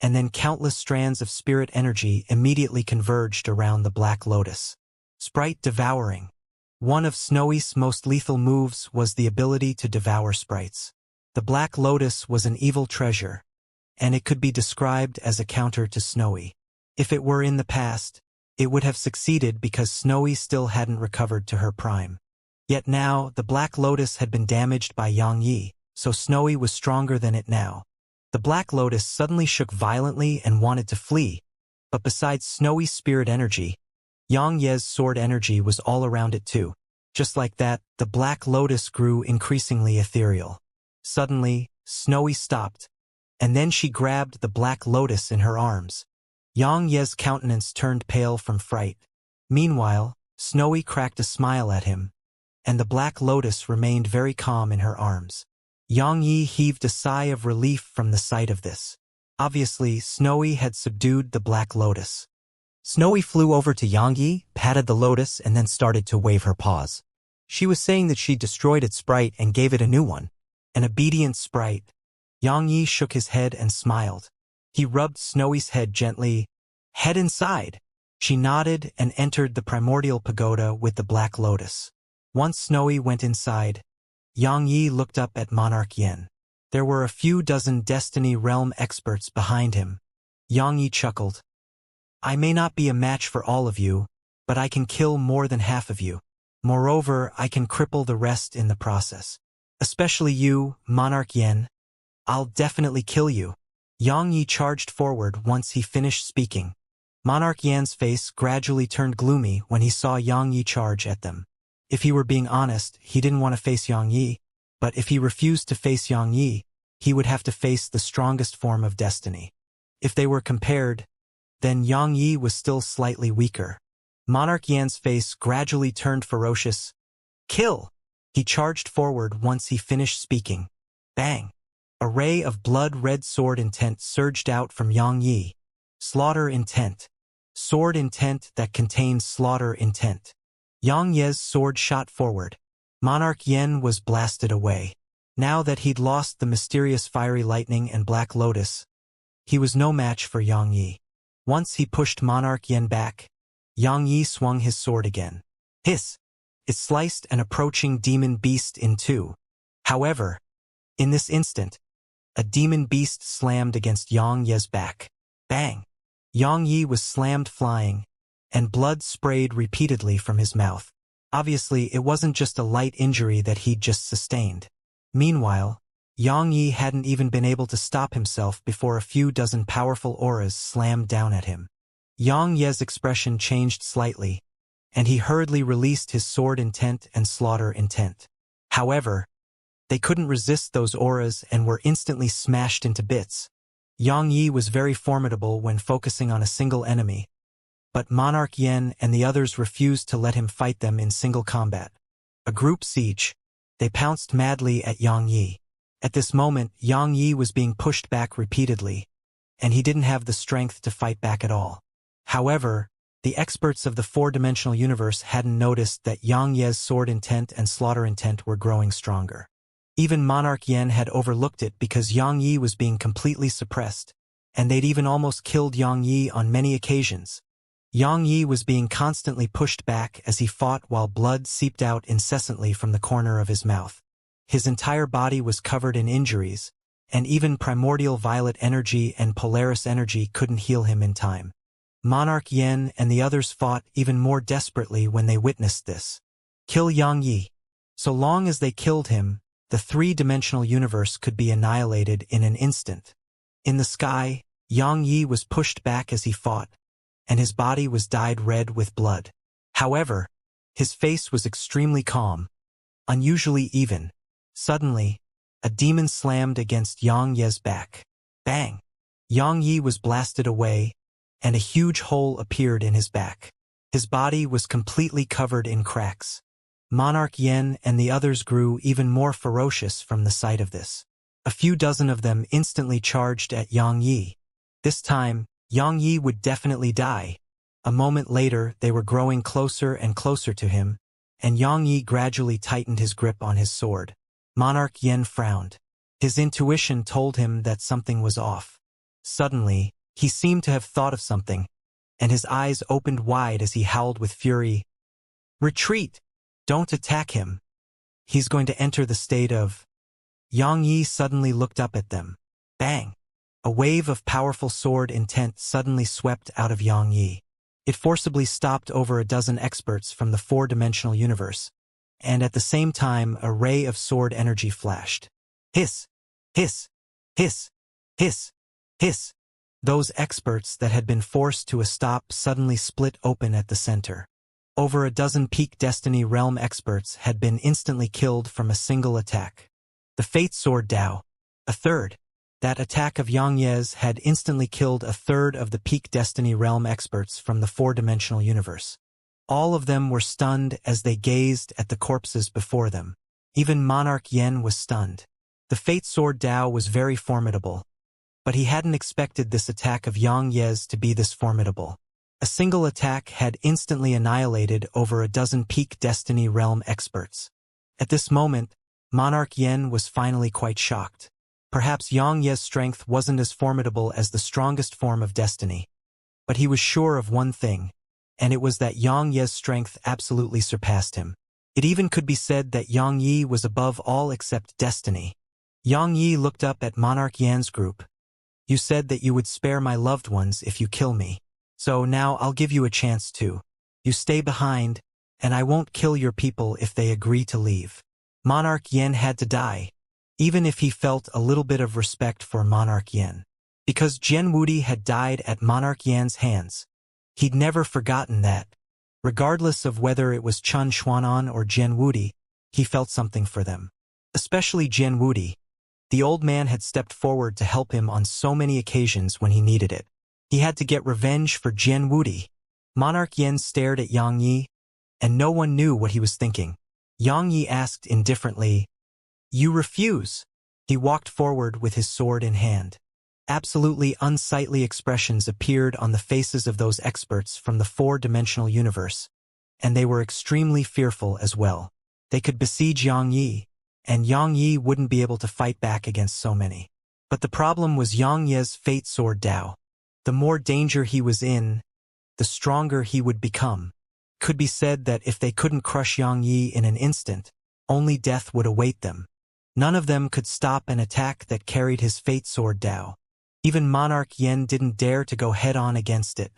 and then countless strands of spirit energy immediately converged around the Black Lotus. Sprite devouring. One of Snowy's most lethal moves was the ability to devour sprites. The Black Lotus was an evil treasure, and it could be described as a counter to Snowy. If it were in the past, it would have succeeded because Snowy still hadn't recovered to her prime. Yet now, the Black Lotus had been damaged by Yang Yi, so Snowy was stronger than it now. The Black Lotus suddenly shook violently and wanted to flee, but besides Snowy's spirit energy, Yang Ye's sword energy was all around it too. Just like that, the Black Lotus grew increasingly ethereal. Suddenly, Snowy stopped, and then she grabbed the Black Lotus in her arms. Yang Ye's countenance turned pale from fright. Meanwhile, Snowy cracked a smile at him, and the Black Lotus remained very calm in her arms. Yang Yi heaved a sigh of relief from the sight of this. Obviously, Snowy had subdued the Black Lotus. Snowy flew over to Yang Yi, patted the lotus, and then started to wave her paws. She was saying that she destroyed its sprite and gave it a new one. An obedient sprite. Yang Yi shook his head and smiled. He rubbed Snowy's head gently. "Head inside." She nodded and entered the primordial pagoda with the Black Lotus. Once Snowy went inside, Yang Yi looked up at Monarch Yan. There were a few dozen Destiny Realm experts behind him. Yang Yi chuckled. "I may not be a match for all of you, but I can kill more than half of you. Moreover, I can cripple the rest in the process. Especially you, Monarch Yan. I'll definitely kill you." Yang Yi charged forward once he finished speaking. Monarch Yan's face gradually turned gloomy when he saw Yang Yi charge at them. If he were being honest, he didn't want to face Yang Yi, but if he refused to face Yang Yi, he would have to face the strongest form of destiny. If they were compared, then Yang Yi was still slightly weaker. Monarch Yan's face gradually turned ferocious. "Kill!" He charged forward once he finished speaking. Bang! A ray of blood-red sword intent surged out from Yang Yi. Slaughter intent. Sword intent that contains slaughter intent. Yang Ye's sword shot forward. Monarch Yan was blasted away. Now that he'd lost the mysterious fiery lightning and Black Lotus, he was no match for Yang Yi. Once he pushed Monarch Yan back, Yang Yi swung his sword again. Hiss! It sliced an approaching demon beast in two. However, in this instant, a demon beast slammed against Yang Ye's back. Bang! Yang Yi was slammed flying, and blood sprayed repeatedly from his mouth. Obviously, it wasn't just a light injury that he'd just sustained. Meanwhile, Yang Yi hadn't even been able to stop himself before a few dozen powerful auras slammed down at him. Yang Ye's expression changed slightly, and he hurriedly released his sword intent and slaughter intent. However, they couldn't resist those auras and were instantly smashed into bits. Yang Yi was very formidable when focusing on a single enemy, but Monarch Yan and the others refused to let him fight them in single combat. A group siege. They pounced madly at Yang Yi. At this moment, Yang Yi was being pushed back repeatedly, and he didn't have the strength to fight back at all. However, The experts of the four-dimensional universe hadn't noticed that Xianxia's sword intent and slaughter intent were growing stronger. Even Monarch Yen had overlooked it because Yang Yi was being completely suppressed, and they'd even almost killed Yang Yi on many occasions. Yang Yi was being constantly pushed back as he fought while blood seeped out incessantly from the corner of his mouth. His entire body was covered in injuries, and even primordial violet energy and Polaris energy couldn't heal him in time. Monarch Yen and the others fought even more desperately when they witnessed this. Kill Yang Yi. So long as they killed him, the three-dimensional universe could be annihilated in an instant. In the sky, Yang Yi was pushed back as he fought, and his body was dyed red with blood. However, his face was extremely calm, unusually even. Suddenly, a demon slammed against Yang Yi's back. Bang! Yang Yi was blasted away, and a huge hole appeared in his back. His body was completely covered in cracks. Monarch Yen and the others grew even more ferocious from the sight of this. A few dozen of them instantly charged at Yang Yi. This time, Yang Yi would definitely die. A moment later, they were growing closer and closer to him, and Yang Yi gradually tightened his grip on his sword. Monarch Yen frowned. His intuition told him that something was off. Suddenly, he seemed to have thought of something, and his eyes opened wide as he howled with fury. "Retreat! Don't attack him. He's going to enter the state of..." Yang Yi suddenly looked up at them. Bang! A wave of powerful sword intent suddenly swept out of Yang Yi. It forcibly stopped over a dozen experts from the four-dimensional universe, and at the same time a ray of sword energy flashed. Hiss! Hiss! Hiss! Hiss! Hiss! Those experts that had been forced to a stop suddenly split open at the center. Over a dozen Peak Destiny Realm experts had been instantly killed from a single attack. The Fate Sword Dao. A third. That attack of Yang Yi's had instantly killed a third of the Peak Destiny Realm experts from the four-dimensional universe. All of them were stunned as they gazed at the corpses before them. Even Monarch Yen was stunned. The Fate Sword Dao was very formidable, but he hadn't expected this attack of Yang Yi's to be this formidable. A single attack had instantly annihilated over a dozen Peak Destiny Realm experts. At this moment, Monarch Yen was finally quite shocked. Perhaps Yang Yi's strength wasn't as formidable as the strongest form of destiny. But he was sure of one thing, and it was that Yang Yi's strength absolutely surpassed him. It even could be said that Yang Yi was above all except destiny. Yang Yi looked up at Monarch Yan's group. "You said that you would spare my loved ones if you kill me. So now I'll give you a chance to. You stay behind, and I won't kill your people if they agree to leave." Monarch Yen had to die, even if he felt a little bit of respect for Monarch Yen. Because Jian Wudi had died at Monarch Yan's hands, he'd never forgotten that. Regardless of whether it was Chun Xuanan or Jian Wudi, he felt something for them. Especially Jian Wudi. The old man had stepped forward to help him on so many occasions when he needed it. He had to get revenge for Jian Wudi. Monarch Yen stared at Yang Yi, and no one knew what he was thinking. Yang Yi asked indifferently, "You refuse?" He walked forward with his sword in hand. Absolutely unsightly expressions appeared on the faces of those experts from the four-dimensional universe, and they were extremely fearful as well. They could besiege Yang Yi, and Yang Yi wouldn't be able to fight back against so many. But the problem was Yang Yi's Fate Sword Dao. The more danger he was in, the stronger he would become. Could be said that if they couldn't crush Yang Yi in an instant, only death would await them. None of them could stop an attack that carried his Fate Sword Dao. Even Monarch Yen didn't dare to go head-on against it.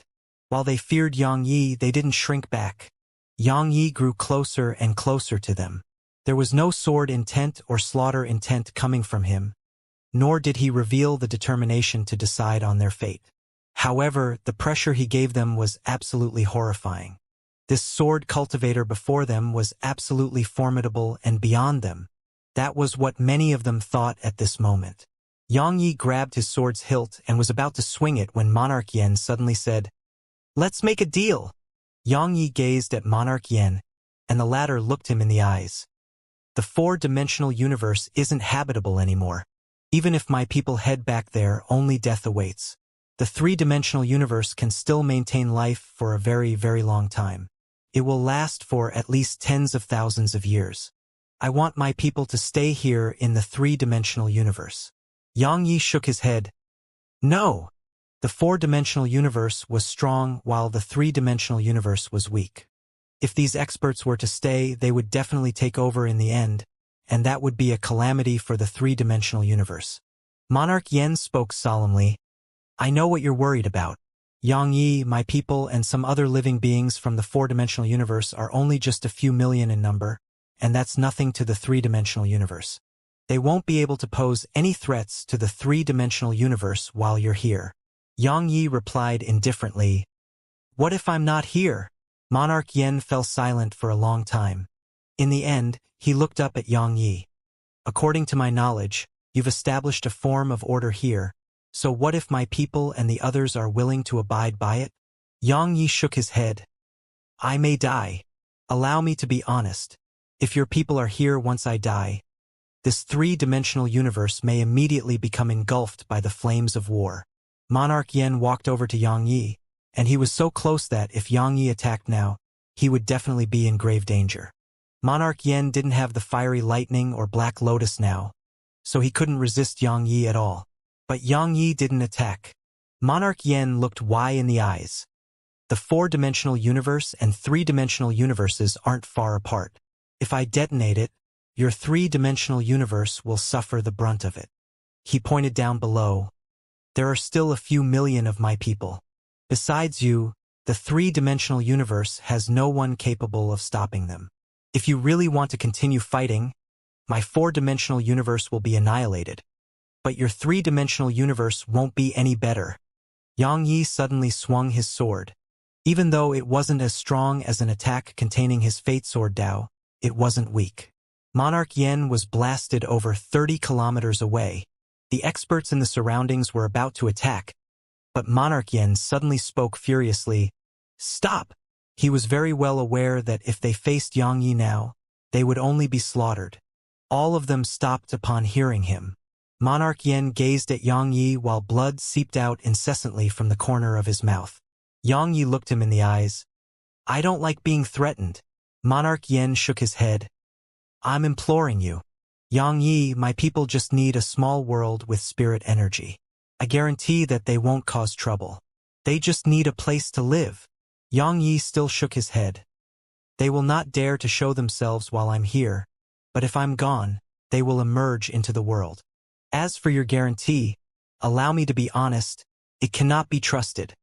While they feared Yang Yi, they didn't shrink back. Yang Yi grew closer and closer to them. There was no sword intent or slaughter intent coming from him, nor did he reveal the determination to decide on their fate. However, the pressure he gave them was absolutely horrifying. This sword cultivator before them was absolutely formidable and beyond them. That was what many of them thought at this moment. Yang Yi grabbed his sword's hilt and was about to swing it when Monarch Yen suddenly said, "Let's make a deal." Yang Yi gazed at Monarch Yen, and the latter looked him in the eyes. "The four-dimensional universe isn't habitable anymore. Even if my people head back there, only death awaits. The three-dimensional universe can still maintain life for a very, very long time. It will last for at least tens of thousands of years. I want my people to stay here in the three-dimensional universe. Xianxia shook his head. No! The four-dimensional universe was strong while the three-dimensional universe was weak. If these experts were to stay, they would definitely take over in the end, and that would be a calamity for the three-dimensional universe. Monarch Yen spoke solemnly. I know what you're worried about. Xianxia, my people, and some other living beings from the four-dimensional universe are only just a few million in number, and that's nothing to the three-dimensional universe. They won't be able to pose any threats to the three-dimensional universe while you're here. Xianxia replied indifferently. What if I'm not here? Monarch Yen fell silent for a long time. In the end, he looked up at Xianxia. According to my knowledge, you've established a form of order here, so what if my people and the others are willing to abide by it? Xianxia shook his head. I may die. Allow me to be honest. If your people are here once I die, this three-dimensional universe may immediately become engulfed by the flames of war. Monarch Yen walked over to Xianxia, and he was so close that if Xianxia attacked now, he would definitely be in grave danger. Monarch Yen didn't have the fiery lightning or black lotus now, so he couldn't resist Xianxia at all. But Xianxia didn't attack. Monarch Yen looked Wei in the eyes. The four-dimensional universe and three-dimensional universes aren't far apart. If I detonate it, your three-dimensional universe will suffer the brunt of it. He pointed down below. There are still a few million of my people. Besides you, the three-dimensional universe has no one capable of stopping them. If you really want to continue fighting, my four-dimensional universe will be annihilated. But your three-dimensional universe won't be any better. Xianxia suddenly swung his sword. Even though it wasn't as strong as an attack containing his fate sword Dao, it wasn't weak. Monarch Yen was blasted over 30 kilometers away. The experts in the surroundings were about to attack, but Monarch Yen suddenly spoke furiously. Stop! He was very well aware that if they faced Xianxia now, they would only be slaughtered. All of them stopped upon hearing him. Monarch Yen gazed at Xianxia while blood seeped out incessantly from the corner of his mouth. Xianxia looked him in the eyes. I don't like being threatened. Monarch Yen shook his head. I'm imploring you. Xianxia, my people just need a small world with spirit energy. I guarantee that they won't cause trouble. They just need a place to live. Xianxia still shook his head. They will not dare to show themselves while I'm here, but if I'm gone, they will emerge into the world. As for your guarantee, allow me to be honest, it cannot be trusted.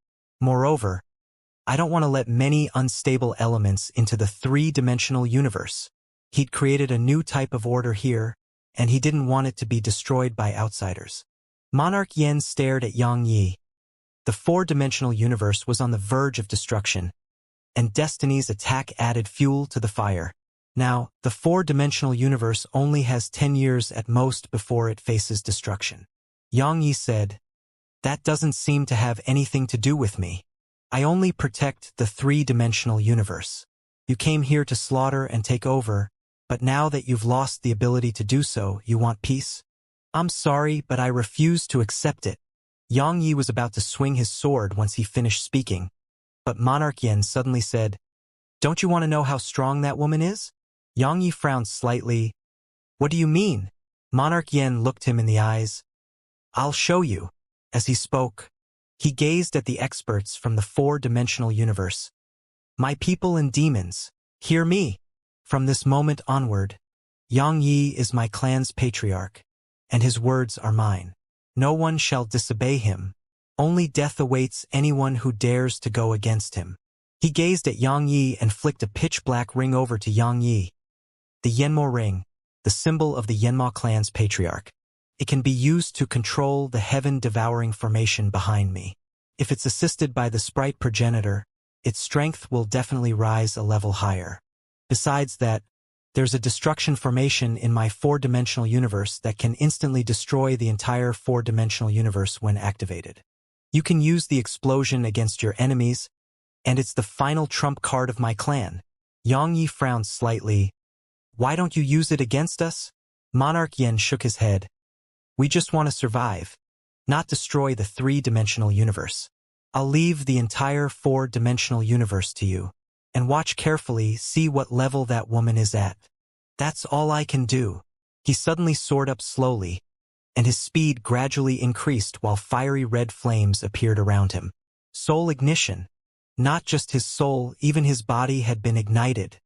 Moreover, I don't want to let many unstable elements into the three-dimensional universe. He'd created a new type of order here, and he didn't want it to be destroyed by outsiders. Monarch Yen stared at Xianxia. The four-dimensional universe was on the verge of destruction, and Destiny's attack added fuel to the fire. Now, the four-dimensional universe only has 10 years at most before it faces destruction. Xianxia said, That doesn't seem to have anything to do with me. I only protect the three-dimensional universe. You came here to slaughter and take over, but now that you've lost the ability to do so, you want peace? I'm sorry, but I refuse to accept it. Xianxia was about to swing his sword once he finished speaking, but Monarch Yen suddenly said, Don't you want to know how strong that woman is? Xianxia frowned slightly. What do you mean? Monarch Yen looked him in the eyes. I'll show you. As he spoke, he gazed at the experts from the four-dimensional universe. My people and demons, hear me. From this moment onward, Xianxia is my clan's patriarch, and his words are mine. No one shall disobey him. Only death awaits anyone who dares to go against him. He gazed at Xianxia and flicked a pitch-black ring over to Xianxia. The Yanmo ring, the symbol of the Yanmo clan's patriarch. It can be used to control the heaven-devouring formation behind me. If it's assisted by the sprite progenitor, its strength will definitely rise a level higher. Besides that, there's a destruction formation in my four-dimensional universe that can instantly destroy the entire four-dimensional universe when activated. You can use the explosion against your enemies, and it's the final trump card of my clan. Xianxia frowned slightly. Why don't you use it against us? Monarch Yen shook his head. We just want to survive. not destroy the three-dimensional universe. I'll leave the entire four-dimensional universe to you, and watch carefully, see what level that woman is at. That's all I can do. He suddenly soared up slowly, and his speed gradually increased while fiery red flames appeared around him. Soul ignition. Not just his soul, even his body had been ignited.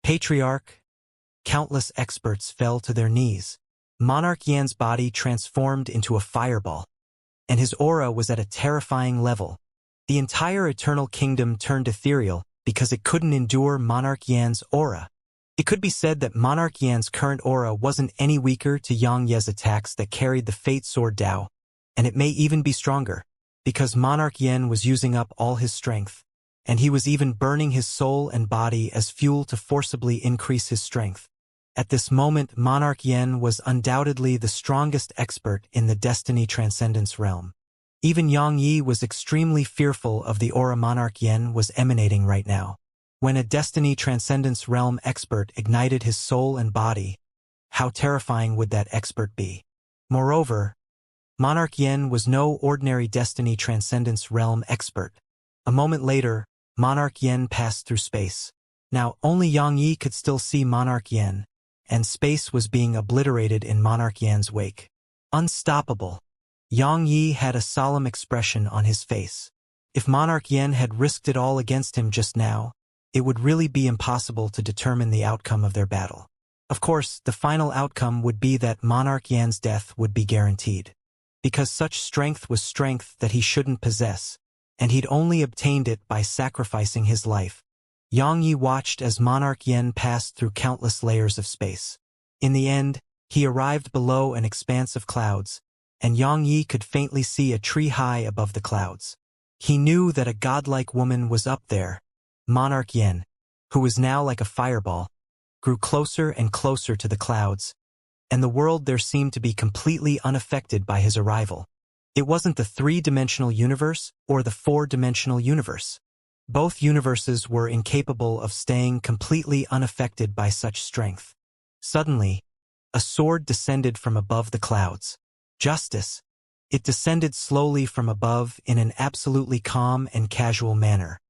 Patriarch. Countless experts fell to their knees. Monarch Yan's body transformed into a fireball, and his aura was at a terrifying level. The entire Eternal Kingdom turned ethereal because it couldn't endure Monarch Yan's aura. It could be said that Monarch Yan's current aura wasn't any weaker to Xianxia's attacks that carried the Fate Sword Dao, and it may even be stronger, because Monarch Yan was using up all his strength, and he was even burning his soul and body as fuel to forcibly increase his strength. At this moment, Monarch Yan was undoubtedly the strongest expert in the Destiny Transcendence realm. Even Xianxia was extremely fearful of the aura Monarch Yan was emanating right now. When a Destiny Transcendence realm expert ignited his soul and body, how terrifying would that expert be? Moreover, Monarch Yan was no ordinary Destiny Transcendence realm expert. A moment later, Monarch Yan passed through space. Now, only Xianxia could still see Monarch Yan, and space was being obliterated in Monarch Yan's wake. Unstoppable. Xianxia had a solemn expression on his face. If Monarch Yan had risked it all against him just now, it would really be impossible to determine the outcome of their battle. Of course, the final outcome would be that Monarch Yan's death would be guaranteed. Because such strength was strength that he shouldn't possess, and he'd only obtained it by sacrificing his life. Xianxia watched as Monarch Yan passed through countless layers of space. In the end, he arrived below an expanse of clouds, and Xianxia could faintly see a tree high above the clouds. He knew that a godlike woman was up there. Monarch Yan, who was now like a fireball, grew closer and closer to the clouds, and the world there seemed to be completely unaffected by his arrival. It wasn't the three-dimensional universe or the four-dimensional universe. Both universes were incapable of staying completely unaffected by such strength. Suddenly, a sword descended from above the clouds. Justice. It descended slowly from above in an absolutely calm and casual manner.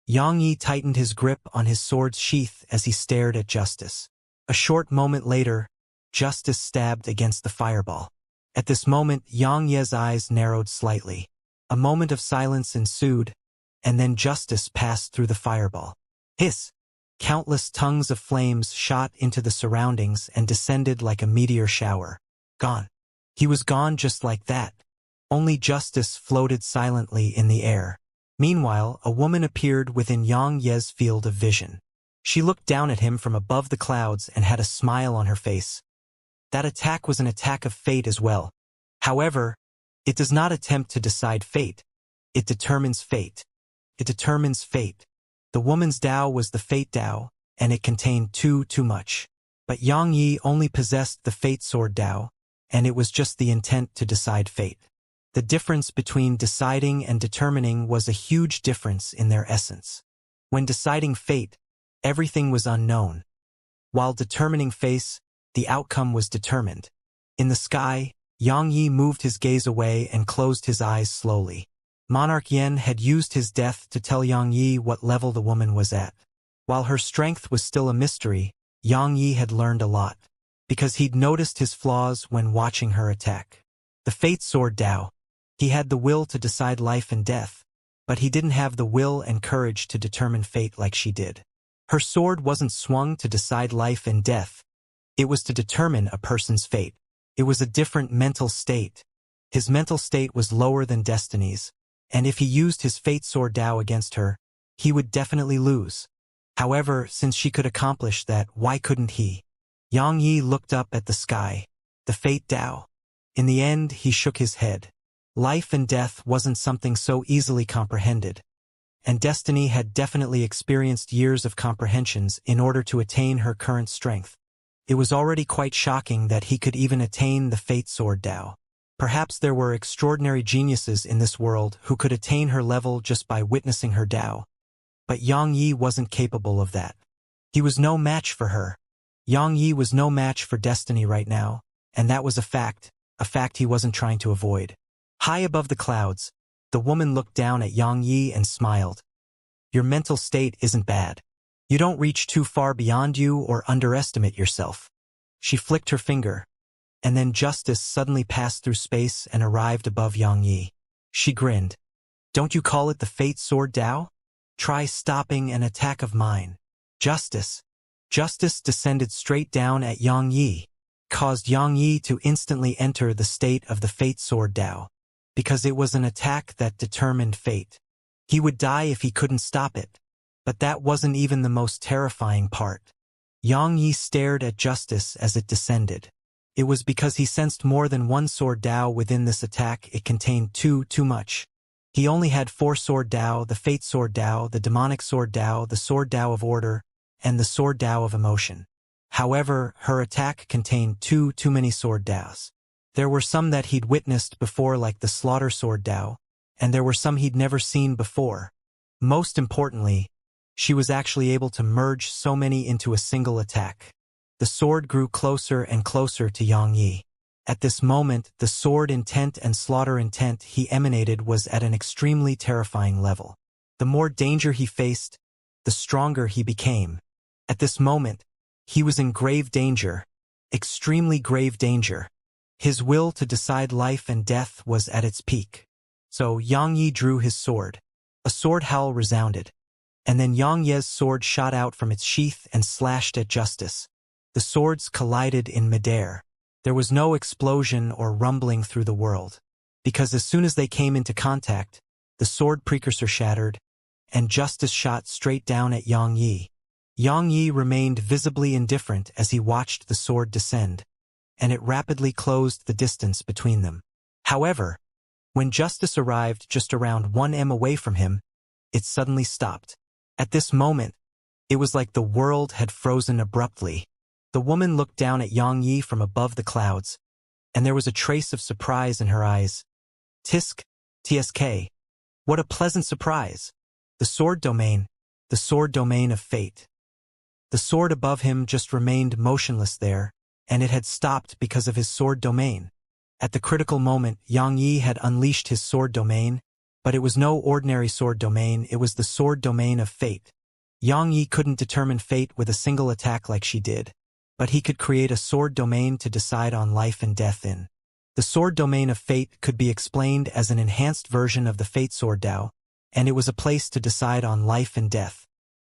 Xianxia tightened his grip on his sword's sheath as he stared at Justice. A short moment later, Justice stabbed against the fireball. At this moment, Xianxia's eyes narrowed slightly. A moment of silence ensued, and then Justice passed through the fireball. Hiss! Countless tongues of flames shot into the surroundings and descended like a meteor shower. Gone. He was gone just like that. Only Justice floated silently in the air. Meanwhile, a woman appeared within Xianxia's field of vision. She looked down at him from above the clouds and had a smile on her face. That attack was an attack of fate as well. However, it does not attempt to decide fate. It determines fate. It determines fate. The woman's Dao was the Fate Dao, and it contained too much. But Xianxia only possessed the Fate Sword Dao, and it was just the intent to decide fate. The difference between deciding and determining was a huge difference in their essence. When deciding fate, everything was unknown. While determining fate, the outcome was determined. In the sky, Xianxia moved his gaze away and closed his eyes slowly. Monarch Yan had used his death to tell Xianxia what level the woman was at. While her strength was still a mystery, Xianxia had learned a lot, because he'd noticed his flaws when watching her attack. The Fate Sword Dao. He had the will to decide life and death, but he didn't have the will and courage to determine fate like she did. Her sword wasn't swung to decide life and death. It was to determine a person's fate. It was a different mental state. His mental state was lower than Destiny's, and if he used his Fate Sword Dao against her, he would definitely lose. However, since she could accomplish that, why couldn't he? Xianxia looked up at the sky. The Fate Dao. In the end, he shook his head. Life and death wasn't something so easily comprehended, and Destiny had definitely experienced years of comprehensions in order to attain her current strength. It was already quite shocking that he could even attain the Fate Sword Dao. Perhaps there were extraordinary geniuses in this world who could attain her level just by witnessing her Dao. But Xianxia wasn't capable of that. He was no match for her. Xianxia was no match for Destiny right now, and that was a fact he wasn't trying to avoid. High above the clouds, the woman looked down at Yang Yi and smiled. Your mental state isn't bad. You don't reach too far beyond you or underestimate yourself. She flicked her finger, and then justice suddenly passed through space and arrived above Yang Yi. She grinned. Don't you call it the fate sword Dao? Try stopping an attack of mine. Justice. Justice descended straight down at Yang Yi, caused Yang Yi to instantly enter the state of the fate sword Dao, because it was an attack that determined fate. He would die if he couldn't stop it. But that wasn't even the most terrifying part. Yang Yi stared at justice as it descended. It was because he sensed more than one sword Dao within this attack. It contained too much. He only had 4 sword Dao, the fate sword Dao, the demonic sword Dao, the sword Dao of order, and the sword Dao of emotion. However, her attack contained too many sword Daos. There were some that he'd witnessed before, like the slaughter sword Dao, and there were some he'd never seen before. Most importantly, she was actually able to merge so many into a single attack. The sword grew closer and closer to Yang Yi. At this moment, the sword intent and slaughter intent he emanated was at an extremely terrifying level. The more danger he faced, the stronger he became. At this moment, he was in grave danger, extremely grave danger. His will to decide life and death was at its peak. So Yang Yi drew his sword. A sword howl resounded, and then Yang Ye's sword shot out from its sheath and slashed at justice. The swords collided in midair. There was no explosion or rumbling through the world, because as soon as they came into contact, the sword precursor shattered, and justice shot straight down at Yang Yi. Yang Yi remained visibly indifferent as he watched the sword descend, and it rapidly closed the distance between them. However, when justice arrived just around 1 m away from him, it suddenly stopped. At this moment, it was like the world had frozen abruptly. The woman looked down at Yang Yi from above the clouds, and there was a trace of surprise in her eyes. TSK. What a pleasant surprise. The sword domain of fate. The sword above him just remained motionless there, and it had stopped because of his sword domain. At the critical moment, Yang Yi had unleashed his sword domain, but it was no ordinary sword domain, it was the sword domain of fate. Yang Yi couldn't determine fate with a single attack like she did, but he could create a sword domain to decide on life and death in. The sword domain of fate could be explained as an enhanced version of the fate sword Dao, and it was a place to decide on life and death.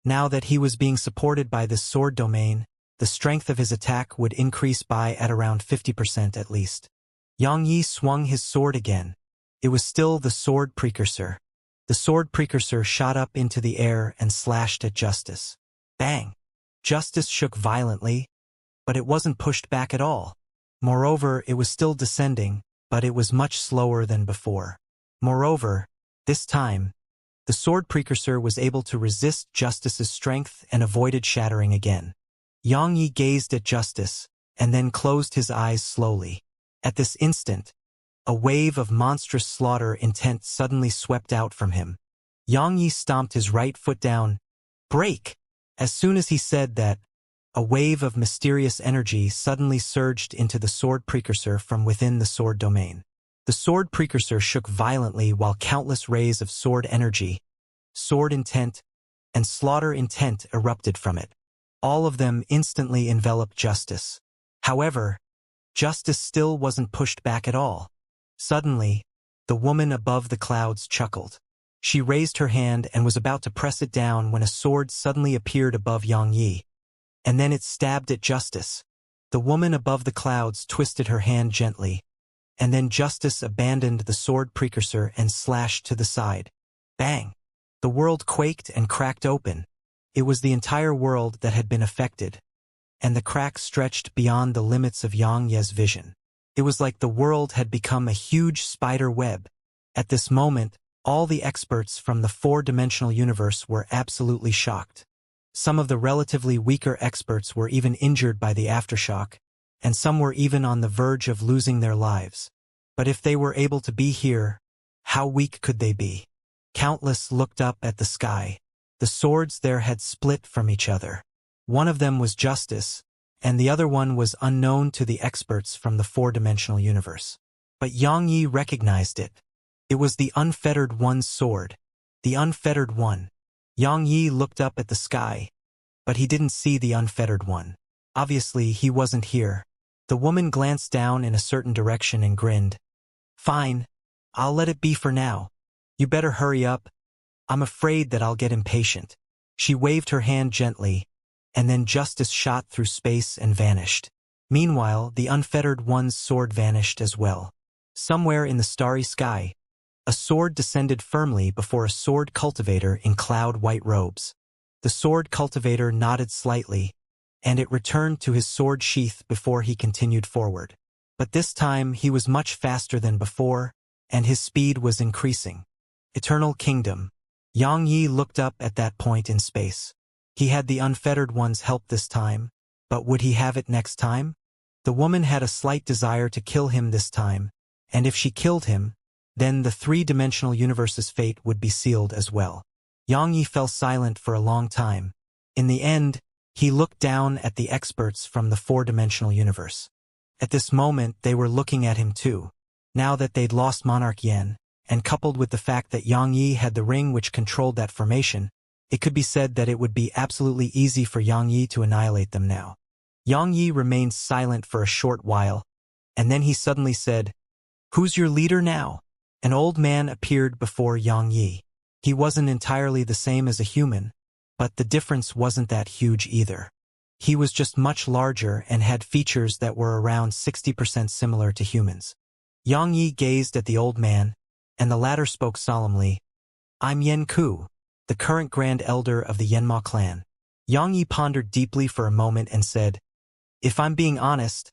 Now that he was being supported by this sword domain, the strength of his attack would increase by at around 50% at least. Yang Yi swung his sword again. It was still the sword precursor. The sword precursor shot up into the air and slashed at justice. Bang! Justice shook violently, but it wasn't pushed back at all. Moreover, it was still descending, but it was much slower than before. Moreover, this time, the sword precursor was able to resist justice's strength and avoided shattering again. Yang Yi gazed at justice, and then closed his eyes slowly. At this instant, a wave of monstrous slaughter intent suddenly swept out from him. Yang Yi stomped his right foot down. Break! As soon as he said that, a wave of mysterious energy suddenly surged into the sword precursor from within the sword domain. The sword precursor shook violently while countless rays of sword energy, sword intent, and slaughter intent erupted from it. All of them instantly enveloped justice. However, justice still wasn't pushed back at all. Suddenly, the woman above the clouds chuckled. She raised her hand and was about to press it down when a sword suddenly appeared above Yang Yi, and then it stabbed at justice. The woman above the clouds twisted her hand gently, and then justice abandoned the sword precursor and slashed to the side. Bang! The world quaked and cracked open. It was the entire world that had been affected, and the crack stretched beyond the limits of Yang Ye's vision. It was like the world had become a huge spider web. At this moment, all the experts from the 4-dimensional universe were absolutely shocked. Some of the relatively weaker experts were even injured by the aftershock, and some were even on the verge of losing their lives. But if they were able to be here, how weak could they be? Countless looked up at the sky. The swords there had split from each other. One of them was justice, and the other one was unknown to the experts from the 4-dimensional universe. But Yang Yi recognized it. It was the Unfettered One's sword. The Unfettered One. Yang Yi looked up at the sky, but he didn't see the Unfettered One. Obviously, he wasn't here. The woman glanced down in a certain direction and grinned. Fine. I'll let it be for now. You better hurry up. I'm afraid that I'll get impatient. She waved her hand gently, and then justice shot through space and vanished. Meanwhile, the Unfettered One's sword vanished as well. Somewhere in the starry sky, a sword descended firmly before a sword cultivator in cloud-white robes. The sword cultivator nodded slightly, and it returned to his sword sheath before he continued forward. But this time he was much faster than before, and his speed was increasing. Eternal Kingdom. Yang Yi looked up at that point in space. He had the Unfettered One's help this time, but would he have it next time? The woman had a slight desire to kill him this time, and if she killed him, then the three-dimensional universe's fate would be sealed as well. Yang Yi fell silent for a long time. In the end, he looked down at the experts from the four-dimensional universe. At this moment, they were looking at him too. Now that they'd lost Monarch Yen, and coupled with the fact that Yang Yi had the ring which controlled that formation, it could be said that it would be absolutely easy for Yang Yi to annihilate them now. Yang Yi remained silent for a short while, and then he suddenly said, "Who's your leader now?" An old man appeared before Yang Yi. He wasn't entirely the same as a human, but the difference wasn't that huge either. He was just much larger and had features that were around 60% similar to humans. Yang Yi gazed at the old man, and the latter spoke solemnly, "I'm Yen Ku, the current Grand Elder of the Yanma clan." Yang Yi pondered deeply for a moment and said, "If I'm being honest,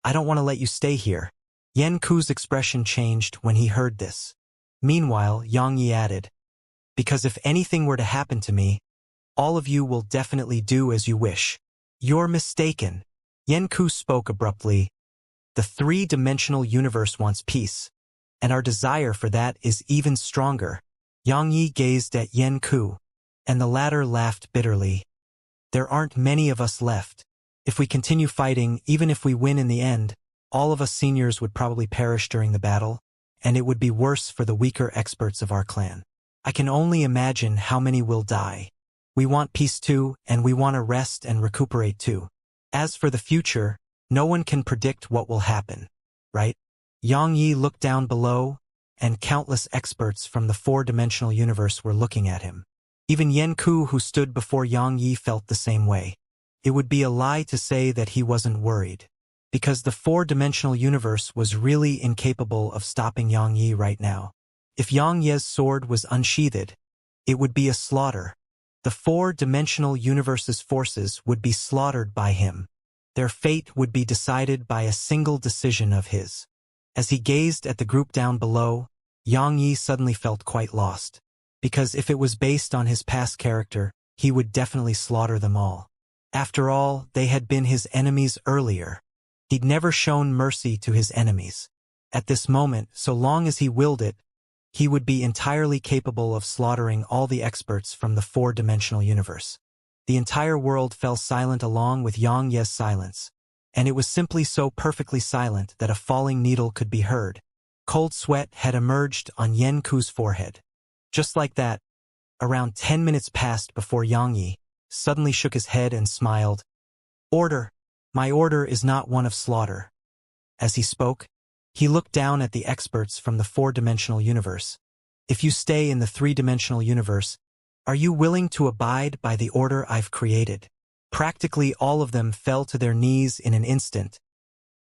I don't want to let you stay here." Yen Ku's expression changed when he heard this. Meanwhile, Yang Yi added, "Because if anything were to happen to me, all of you will definitely do as you wish." "You're mistaken." Yen Ku spoke abruptly. "The three-dimensional universe wants peace, and our desire for that is even stronger." Yang Yi gazed at Yen Ku, and the latter laughed bitterly. "There aren't many of us left. If we continue fighting, even if we win in the end, all of us seniors would probably perish during the battle, and it would be worse for the weaker experts of our clan. I can only imagine how many will die. We want peace too, and we want to rest and recuperate too. As for the future, no one can predict what will happen, right?" Yang Yi looked down below, and countless experts from the four-dimensional universe were looking at him. Even Yen Ku, who stood before Yang Yi, felt the same way. It would be a lie to say that he wasn't worried, because the four-dimensional universe was really incapable of stopping Yang Yi right now. If Yang Ye's sword was unsheathed, it would be a slaughter. The four-dimensional universe's forces would be slaughtered by him. Their fate would be decided by a single decision of his. As he gazed at the group down below, Yang Yi suddenly felt quite lost, because if it was based on his past character, he would definitely slaughter them all. After all, they had been his enemies earlier. He'd never shown mercy to his enemies. At this moment, so long as he willed it, he would be entirely capable of slaughtering all the experts from the four-dimensional universe. The entire world fell silent along with Yang Ye's silence, and it was simply so perfectly silent that a falling needle could be heard. Cold sweat had emerged on Yen Ku's forehead. Just like that, around 10 minutes passed before Yang Yi suddenly shook his head and smiled. "Order! My order is not one of slaughter." As he spoke, he looked down at the experts from the four-dimensional universe. "If you stay in the three-dimensional universe, are you willing to abide by the order I've created?" Practically all of them fell to their knees in an instant.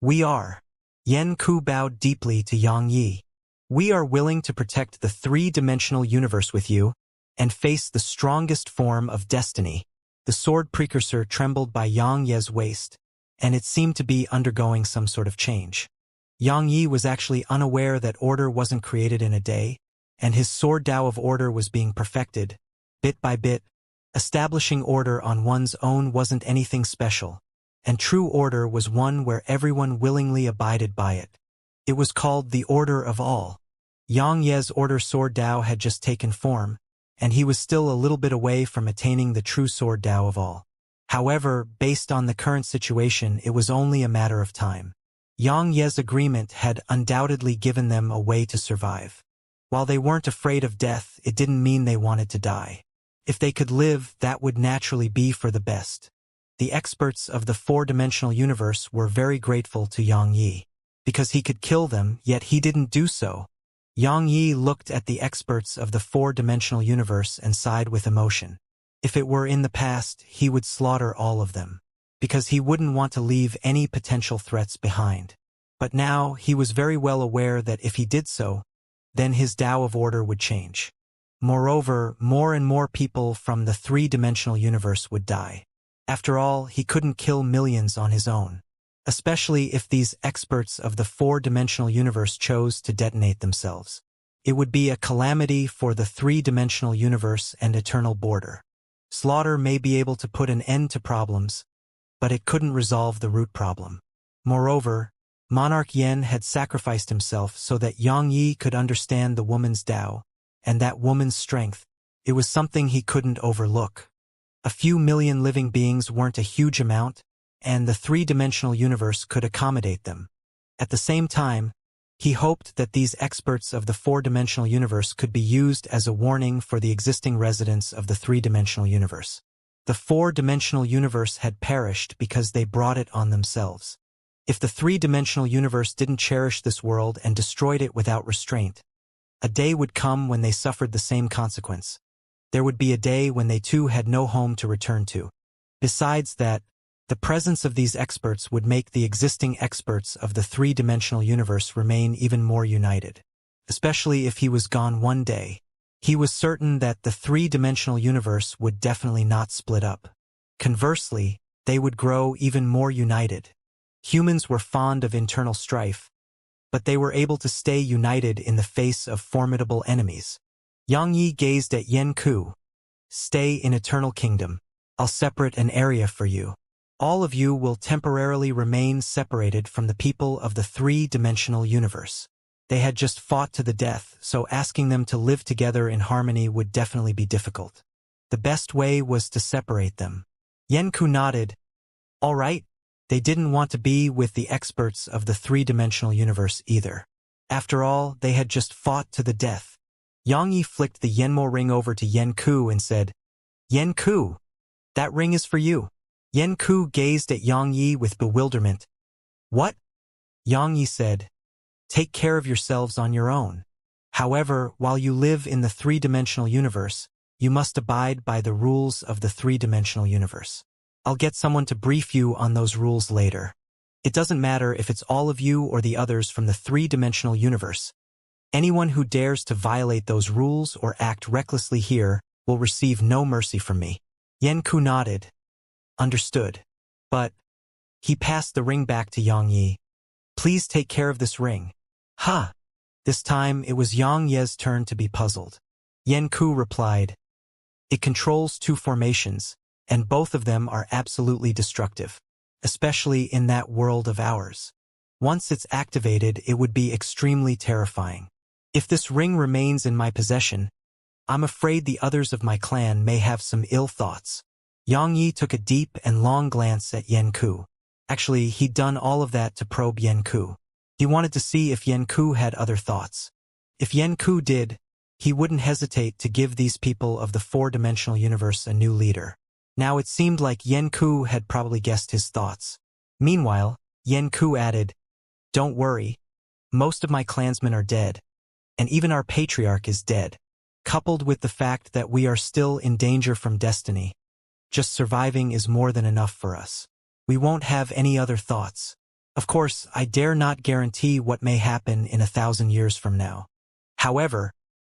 "We are." Yen Ku bowed deeply to Yang Yi. "We are willing to protect the three-dimensional universe with you and face the strongest form of destiny." The sword precursor trembled by Yang Ye's waist, and it seemed to be undergoing some sort of change. Yang Yi was actually unaware that order wasn't created in a day, and his sword Tao of order was being perfected, bit by bit. Establishing order on one's own wasn't anything special, and true order was one where everyone willingly abided by it. It was called the Order of All. Yang Ye's order sword Tao had just taken form, and he was still a little bit away from attaining the true sword Tao of all. However, based on the current situation, it was only a matter of time. Xianxia's agreement had undoubtedly given them a way to survive. While they weren't afraid of death, it didn't mean they wanted to die. If they could live, that would naturally be for the best. The experts of the four-dimensional universe were very grateful to Xianxia. Because he could kill them, yet he didn't do so. Xianxia looked at the experts of the four-dimensional universe and sighed with emotion. If it were in the past, he would slaughter all of them, because he wouldn't want to leave any potential threats behind. But now, he was very well aware that if he did so, then his Tao of order would change. Moreover, more and more people from the three-dimensional universe would die. After all, he couldn't kill millions on his own, especially if these experts of the four-dimensional universe chose to detonate themselves. It would be a calamity for the three-dimensional universe and eternal border. Slaughter may be able to put an end to problems, but it couldn't resolve the root problem. Moreover, Monarch Yen had sacrificed himself so that Xianxia could understand the woman's Tao, and that woman's strength. It was something he couldn't overlook. A few million living beings weren't a huge amount, and the three-dimensional universe could accommodate them. At the same time, he hoped that these experts of the four-dimensional universe could be used as a warning for the existing residents of the three-dimensional universe. The four-dimensional universe had perished because they brought it on themselves. If the three-dimensional universe didn't cherish this world and destroyed it without restraint, a day would come when they suffered the same consequence. There would be a day when they too had no home to return to. Besides that, the presence of these experts would make the existing experts of the three-dimensional universe remain even more united. Especially if he was gone one day. He was certain that the three-dimensional universe would definitely not split up. Conversely, they would grow even more united. Humans were fond of internal strife, but they were able to stay united in the face of formidable enemies. Xianxia gazed at Yen Ku. Stay in Eternal Kingdom. I'll separate an area for you. All of you will temporarily remain separated from the people of the three-dimensional universe. They had just fought to the death, so asking them to live together in harmony would definitely be difficult. The best way was to separate them. Yen Ku nodded. All right. They didn't want to be with the experts of the three-dimensional universe either. After all, they had just fought to the death. Xianxia flicked the Yenmo ring over to Yen Ku and said, Yen Ku, that ring is for you. Yen Ku gazed at Xianxia with bewilderment. What? Xianxia said, take care of yourselves on your own. However, while you live in the three-dimensional universe, you must abide by the rules of the three-dimensional universe. I'll get someone to brief you on those rules later. It doesn't matter if it's all of you or the others from the three-dimensional universe. Anyone who dares to violate those rules or act recklessly here will receive no mercy from me. Yen Ku nodded. Understood. But he passed the ring back to Xianxia. Please take care of this ring. Ha! This time it was Xianxia's turn to be puzzled. Yen Ku replied, it controls two formations, and both of them are absolutely destructive, especially in that world of ours. Once it's activated, it would be extremely terrifying. If this ring remains in my possession, I'm afraid the others of my clan may have some ill thoughts. Xianxia took a deep and long glance at Yen Ku. Actually, he'd done all of that to probe Yen Ku. He wanted to see if Yen Ku had other thoughts. If Yen Ku did, he wouldn't hesitate to give these people of the four-dimensional universe a new leader. Now it seemed like Yen Ku had probably guessed his thoughts. Meanwhile, Yen Ku added, don't worry. Most of my clansmen are dead, and even our patriarch is dead. Coupled with the fact that we are still in danger from destiny, just surviving is more than enough for us. We won't have any other thoughts. Of course, I dare not guarantee what may happen in 1,000 years from now. However,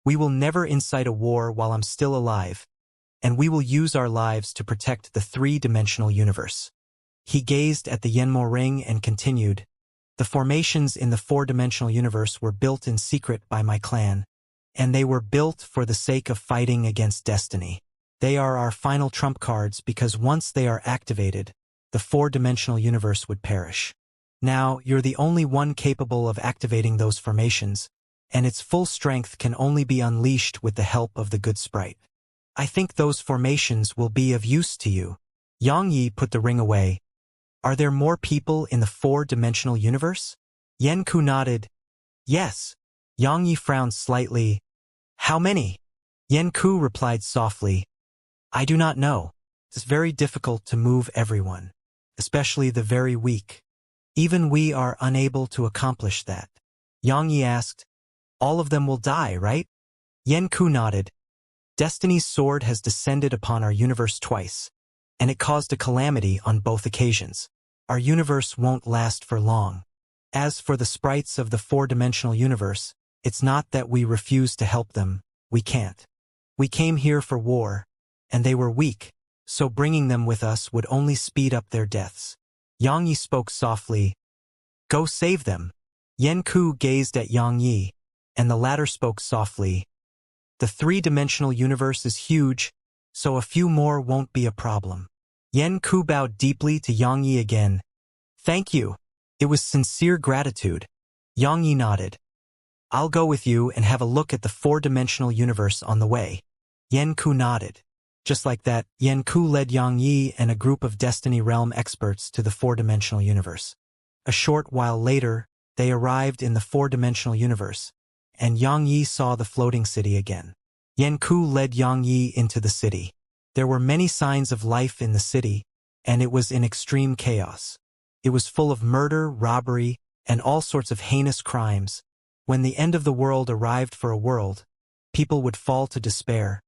we will never incite a war while I'm still alive, and we will use our lives to protect the three-dimensional universe. He gazed at the Yenmo ring and continued, the formations in the four-dimensional universe were built in secret by my clan, and they were built for the sake of fighting against destiny. They are our final trump cards because once they are activated, the four-dimensional universe would perish. Now, you're the only one capable of activating those formations, and its full strength can only be unleashed with the help of the good sprite. I think those formations will be of use to you. Xianxia put the ring away. Are there more people in the four-dimensional universe? Yanku nodded. Yes. Yang Yi frowned slightly. How many? Yanku replied softly. I do not know. It's very difficult to move everyone, especially the very weak. Even we are unable to accomplish that. Yang Yi asked, all of them will die, right? Yanku nodded. Destiny's sword has descended upon our universe twice, and it caused a calamity on both occasions. Our universe won't last for long. As for the sprites of the four-dimensional universe, it's not that we refuse to help them, we can't. We came here for war, and they were weak, so bringing them with us would only speed up their deaths. Yang Yi spoke softly. Go save them. Yanku gazed at Yang Yi, and the latter spoke softly. The three-dimensional universe is huge, so a few more won't be a problem. Yanku bowed deeply to Yang Yi again. Thank you. It was sincere gratitude. Yang Yi nodded. I'll go with you and have a look at the four-dimensional universe on the way. Yanku nodded. Just like that, Yanku led Yang Yi and a group of Destiny Realm experts to the four-dimensional universe. A short while later, they arrived in the four-dimensional universe, and Yang Yi saw the floating city again. Yanku led Yang Yi into the city. There were many signs of life in the city, and it was in extreme chaos. It was full of murder, robbery, and all sorts of heinous crimes. When the end of the world arrived for a world, people would fall to despair,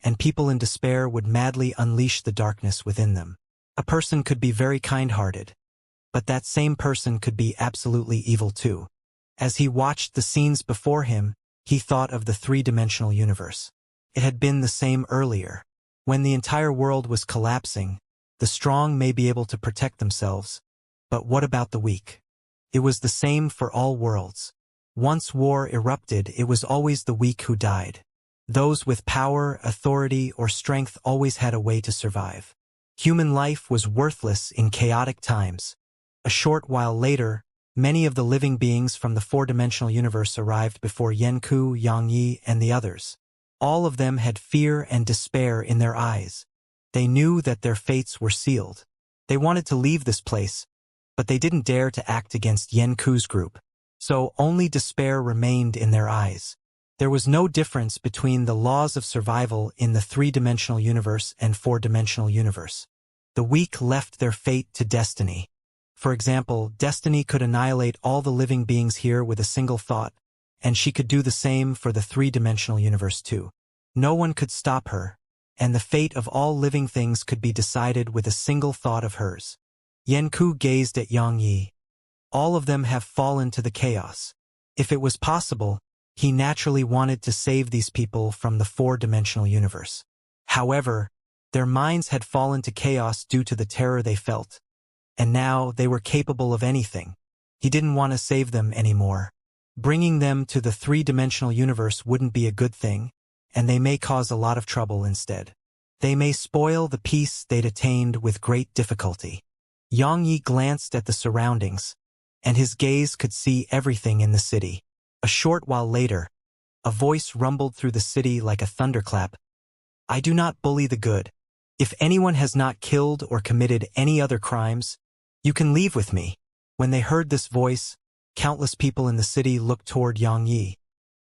and people in despair would madly unleash the darkness within them. A person could be very kind-hearted, but that same person could be absolutely evil too. As he watched the scenes before him, he thought of the three-dimensional universe. It had been the same earlier. When the entire world was collapsing, the strong may be able to protect themselves, but what about the weak? It was the same for all worlds. Once war erupted, it was always the weak who died. Those with power, authority, or strength always had a way to survive. Human life was worthless in chaotic times. A short while later, many of the living beings from the four-dimensional universe arrived before Yanku, Yang Yi, and the others. All of them had fear and despair in their eyes. They knew that their fates were sealed. They wanted to leave this place, but they didn't dare to act against Yanku's group, so only despair remained in their eyes. There was no difference between the laws of survival in the three-dimensional universe and four-dimensional universe. The weak left their fate to destiny. For example, Destiny could annihilate all the living beings here with a single thought, and she could do the same for the three-dimensional universe too. No one could stop her, and the fate of all living things could be decided with a single thought of hers. Yanku gazed at Yang Yi. All of them have fallen to the chaos. If it was possible, he naturally wanted to save these people from the four-dimensional universe. However, their minds had fallen to chaos due to the terror they felt, and now they were capable of anything. He didn't want to save them anymore. Bringing them to the three-dimensional universe wouldn't be a good thing, and they may cause a lot of trouble instead. They may spoil the peace they'd attained with great difficulty. Yang Yi glanced at the surroundings, and his gaze could see everything in the city. A short while later, a voice rumbled through the city like a thunderclap. I do not bully the good. If anyone has not killed or committed any other crimes, you can leave with me. When they heard this voice, countless people in the city looked toward Yang Yi,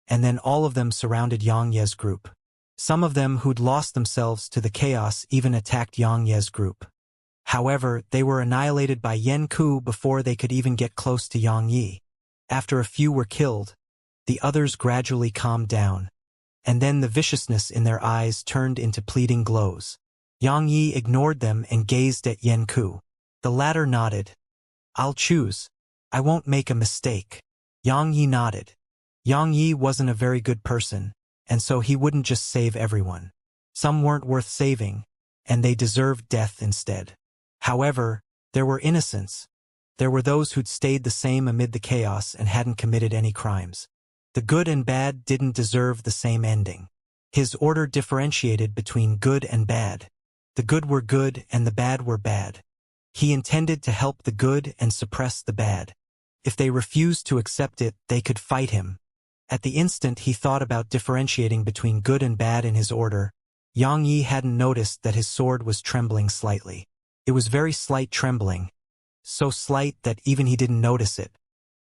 and then all of them surrounded Yang Ye's group. Some of them who'd lost themselves to the chaos even attacked Yang Ye's group. However, they were annihilated by Yanku before they could even get close to Yang Yi. After a few were killed, the others gradually calmed down, and then the viciousness in their eyes turned into pleading glows. Yang Yi ignored them and gazed at Yanku. The latter nodded. I'll choose. I won't make a mistake. Yang Yi nodded. Yang Yi wasn't a very good person, and so he wouldn't just save everyone. Some weren't worth saving, and they deserved death instead. However, there were innocents. There were those who'd stayed the same amid the chaos and hadn't committed any crimes. The good and bad didn't deserve the same ending. His order differentiated between good and bad. The good were good and the bad were bad. He intended to help the good and suppress the bad. If they refused to accept it, they could fight him. At the instant he thought about differentiating between good and bad in his order, Yang Yi hadn't noticed that his sword was trembling slightly. It was very slight trembling, so slight that even he didn't notice it.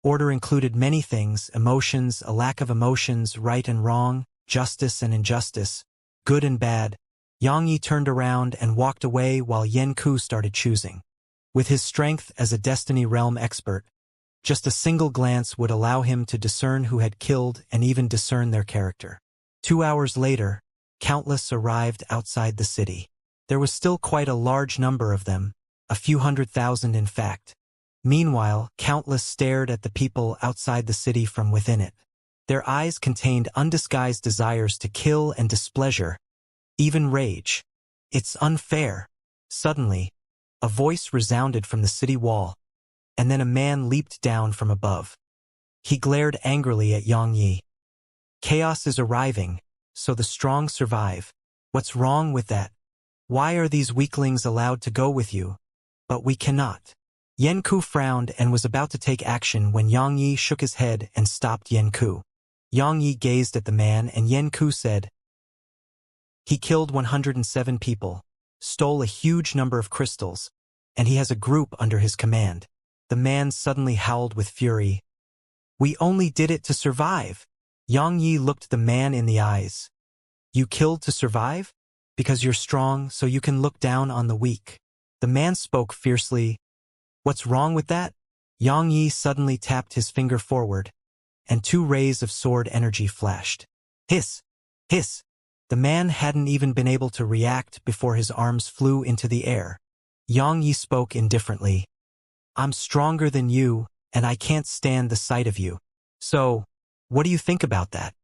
Order included many things: emotions, a lack of emotions, right and wrong, justice and injustice, good and bad. Yang Yi turned around and walked away while Yen Ku started choosing. With his strength as a Destiny Realm expert, just a single glance would allow him to discern who had killed and even discern their character. 2 hours later, countless arrived outside the city. There was still quite a large number of them, a few 100,000 in fact. Meanwhile, countless stared at the people outside the city from within it. Their eyes contained undisguised desires to kill and displeasure, even rage. It's unfair. Suddenly, a voice resounded from the city wall, and then a man leaped down from above. He glared angrily at Yang Yi. Chaos is arriving, so the strong survive. What's wrong with that? Why are these weaklings allowed to go with you? But we cannot. Yen Ku frowned and was about to take action when Yang Yi shook his head and stopped Yen Ku. Yang Yi gazed at the man and Yen Ku said, "He killed 107 people, stole a huge number of crystals, and he has a group under his command." The man suddenly howled with fury. "We only did it to survive." Yang Yi looked the man in the eyes. "You killed to survive? Because you're strong, so you can look down on the weak." The man spoke fiercely. "What's wrong with that?" Yang Yi suddenly tapped his finger forward, and 2 rays of sword energy flashed. Hiss! Hiss! The man hadn't even been able to react before his arms flew into the air. Yang Yi spoke indifferently. "I'm stronger than you, and I can't stand the sight of you. So, what do you think about that?"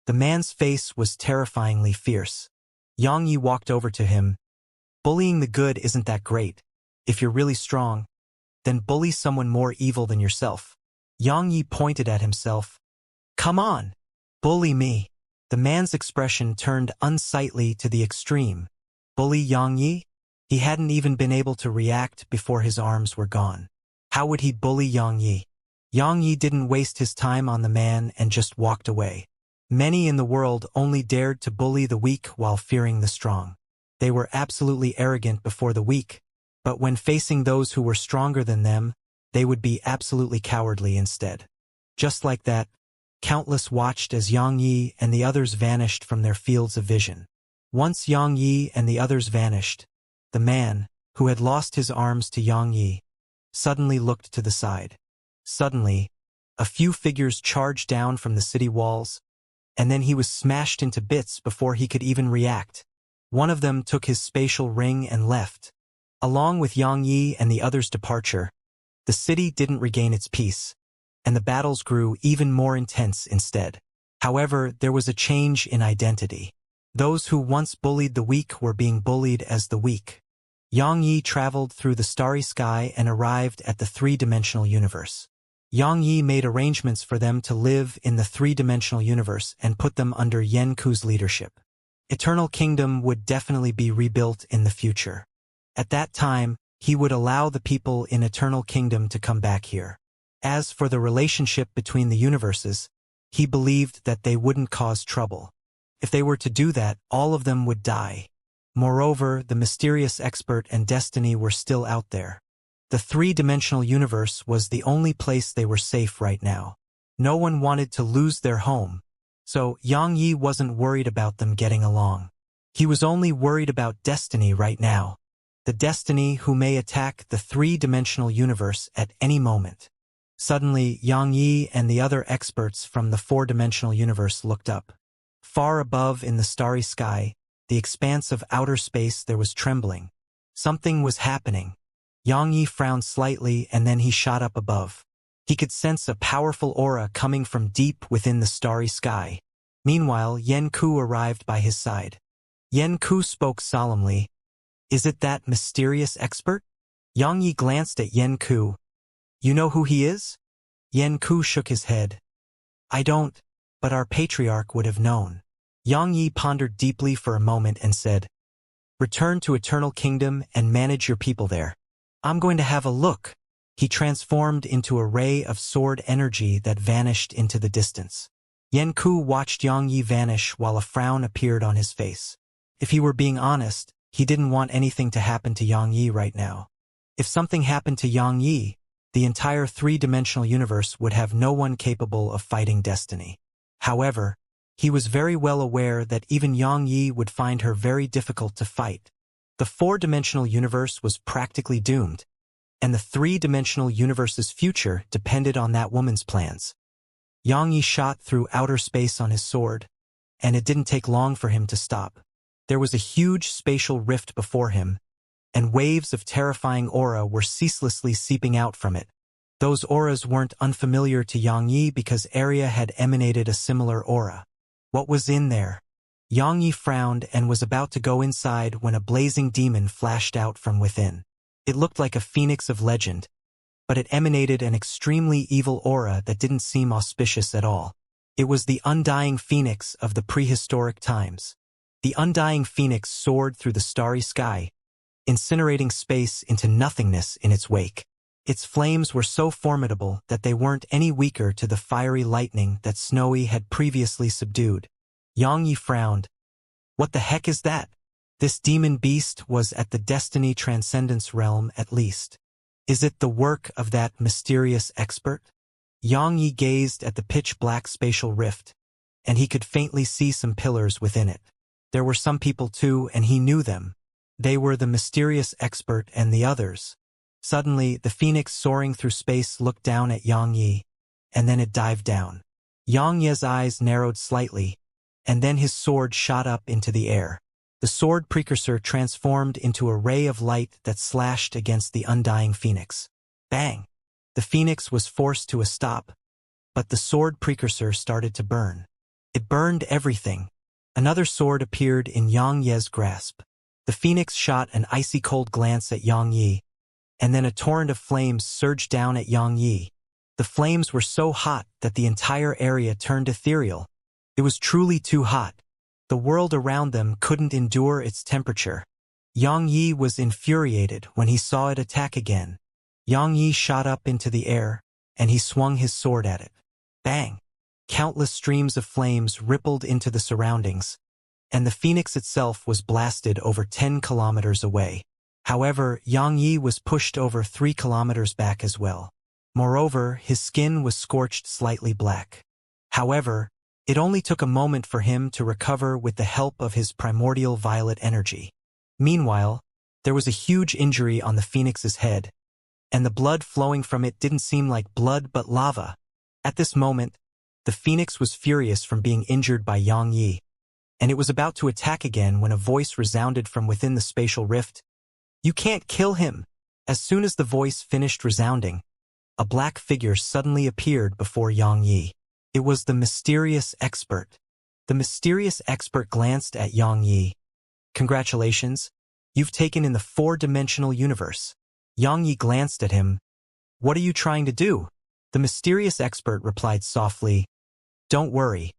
The man's face was terrifyingly fierce. Yang Yi walked over to him. "Bullying the good isn't that great. If you're really strong, then bully someone more evil than yourself." Yang Yi pointed at himself. "Come on, bully me." The man's expression turned unsightly to the extreme. Bully Yang Yi? He hadn't even been able to react before his arms were gone. How would he bully Yang Yi? Yang Yi didn't waste his time on the man and just walked away. Many in the world only dared to bully the weak while fearing the strong. They were absolutely arrogant before the weak, but when facing those who were stronger than them, they would be absolutely cowardly instead. Just like that, countless watched as Yang Yi and the others vanished from their fields of vision. Once Yang Yi and the others vanished, the man, who had lost his arms to Yang Yi, suddenly looked to the side. Suddenly, a few figures charged down from the city walls, and then he was smashed into bits before he could even react. One of them took his spatial ring and left. Along with Yang Yi and the others' departure, the city didn't regain its peace, and the battles grew even more intense instead. However, there was a change in identity. Those who once bullied the weak were being bullied as the weak. Yang Yi traveled through the starry sky and arrived at the 3-dimensional universe. Yang Yi made arrangements for them to live in the 3-dimensional universe and put them under Yen Ku's leadership. Eternal Kingdom would definitely be rebuilt in the future. At that time, he would allow the people in Eternal Kingdom to come back here. As for the relationship between the universes, he believed that they wouldn't cause trouble. If they were to do that, all of them would die. Moreover, the mysterious expert and destiny were still out there. The 3-dimensional universe was the only place they were safe right now. No one wanted to lose their home, so Yang Yi wasn't worried about them getting along. He was only worried about destiny right now. The destiny who may attack the 3-dimensional universe at any moment. Suddenly, Yang Yi and the other experts from the 4-dimensional universe looked up. Far above in the starry sky, the expanse of outer space, there was trembling. Something was happening. Yang Yi frowned slightly and then he shot up above. He could sense a powerful aura coming from deep within the starry sky. Meanwhile, Yen Ku arrived by his side. Yen Ku spoke solemnly. "Is it that mysterious expert?" Yang Yi glanced at Yen Ku. "You know who he is?" Yen Ku shook his head. "I don't, but our patriarch would have known." Yang Yi pondered deeply for a moment and said, "Return to Eternal Kingdom and manage your people there. I'm going to have a look." He transformed into a ray of sword energy that vanished into the distance. Yen Ku watched Yang Yi vanish while a frown appeared on his face. If he were being honest, he didn't want anything to happen to Yang Yi right now. If something happened to Yang Yi, the entire three-dimensional universe would have no one capable of fighting destiny. However, he was very well aware that even Yang Yi would find her very difficult to fight. The four-dimensional universe was practically doomed, and the three-dimensional universe's future depended on that woman's plans. Yang Yi shot through outer space on his sword, and it didn't take long for him to stop. There was a huge spatial rift before him, and waves of terrifying aura were ceaselessly seeping out from it. Those auras weren't unfamiliar to Yang Yi because Arya had emanated a similar aura. What was in there? Yang Yi frowned and was about to go inside when a blazing demon flashed out from within. It looked like a phoenix of legend, but it emanated an extremely evil aura that didn't seem auspicious at all. It was the undying phoenix of the prehistoric times. The undying phoenix soared through the starry sky, incinerating space into nothingness in its wake. Its flames were so formidable that they weren't any weaker to the fiery lightning that Snowy had previously subdued. Yang Yi frowned. What the heck is that? This demon beast was at the Destiny Transcendence realm at least. Is it the work of that mysterious expert? Yang Yi gazed at the pitch-black spatial rift, and he could faintly see some pillars within it. There were some people too, and he knew them. They were the mysterious expert and the others. Suddenly, the phoenix soaring through space looked down at Yang Yi, and then it dived down. Yang Yi's eyes narrowed slightly, and then his sword shot up into the air. The sword precursor transformed into a ray of light that slashed against the undying phoenix. Bang! The phoenix was forced to a stop, but the sword precursor started to burn. It burned everything. Another sword appeared in Yang Yi's grasp. The phoenix shot an icy cold glance at Yang Yi, and then a torrent of flames surged down at Yang Yi. The flames were so hot that the entire area turned ethereal. It was truly too hot. The world around them couldn't endure its temperature. Yang Yi was infuriated when he saw it attack again. Yang Yi shot up into the air, and he swung his sword at it. Bang! Countless streams of flames rippled into the surroundings, and the phoenix itself was blasted over 10 kilometers away. However, Yang Yi was pushed over 3 kilometers back as well. Moreover, his skin was scorched slightly black. However, it only took a moment for him to recover with the help of his primordial violet energy. Meanwhile, there was a huge injury on the phoenix's head, and the blood flowing from it didn't seem like blood but lava. At this moment, the phoenix was furious from being injured by Yang Yi, and it was about to attack again when a voice resounded from within the spatial rift. You can't kill him! As soon as the voice finished resounding, a black figure suddenly appeared before Yang Yi. It was the mysterious expert. The mysterious expert glanced at Yang Yi. Congratulations, you've taken in the four-dimensional universe. Yang Yi glanced at him. What are you trying to do? The mysterious expert replied softly, Don't worry.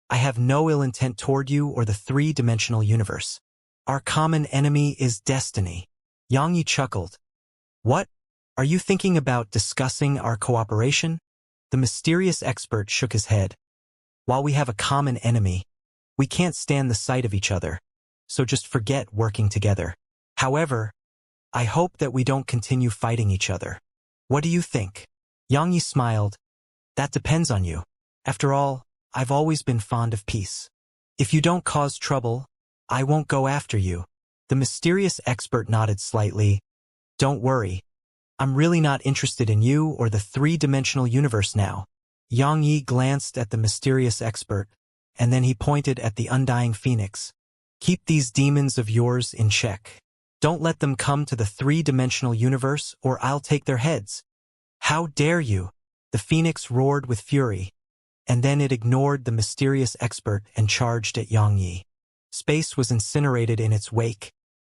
I have no ill intent toward you or the three-dimensional universe. Our common enemy is destiny. Yang Yi chuckled. What? Are you thinking about discussing our cooperation? The mysterious expert shook his head. While we have a common enemy, we can't stand the sight of each other, so just forget working together. However, I hope that we don't continue fighting each other. What do you think? Yang Yi smiled. That depends on you. After all, I've always been fond of peace. If you don't cause trouble, I won't go after you. The mysterious expert nodded slightly. Don't worry. I'm really not interested in you or the three-dimensional universe now. Yang Yi glanced at the mysterious expert, and then he pointed at the undying phoenix. Keep these demons of yours in check. Don't let them come to the three-dimensional universe or I'll take their heads. How dare you? The phoenix roared with fury, and then it ignored the mysterious expert and charged at Yang Yi. Space was incinerated in its wake,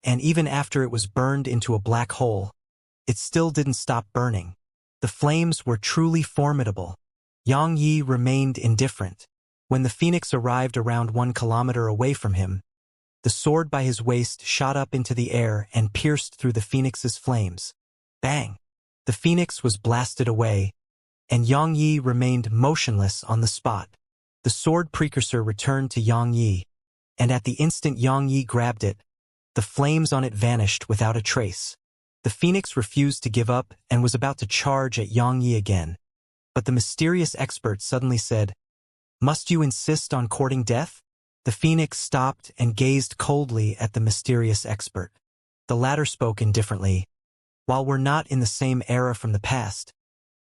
and even after it was burned into a black hole, it still didn't stop burning. The flames were truly formidable. Yang Yi remained indifferent. When the phoenix arrived around 1 kilometer away from him, the sword by his waist shot up into the air and pierced through the phoenix's flames. Bang! The phoenix was blasted away, and Yang Yi remained motionless on the spot. The sword precursor returned to Yang Yi, and at the instant Yang Yi grabbed it, the flames on it vanished without a trace. The phoenix refused to give up and was about to charge at Xianxia again. But the mysterious expert suddenly said, "Must you insist on courting death?" The phoenix stopped and gazed coldly at the mysterious expert. The latter spoke indifferently. "While we're not in the same era from the past,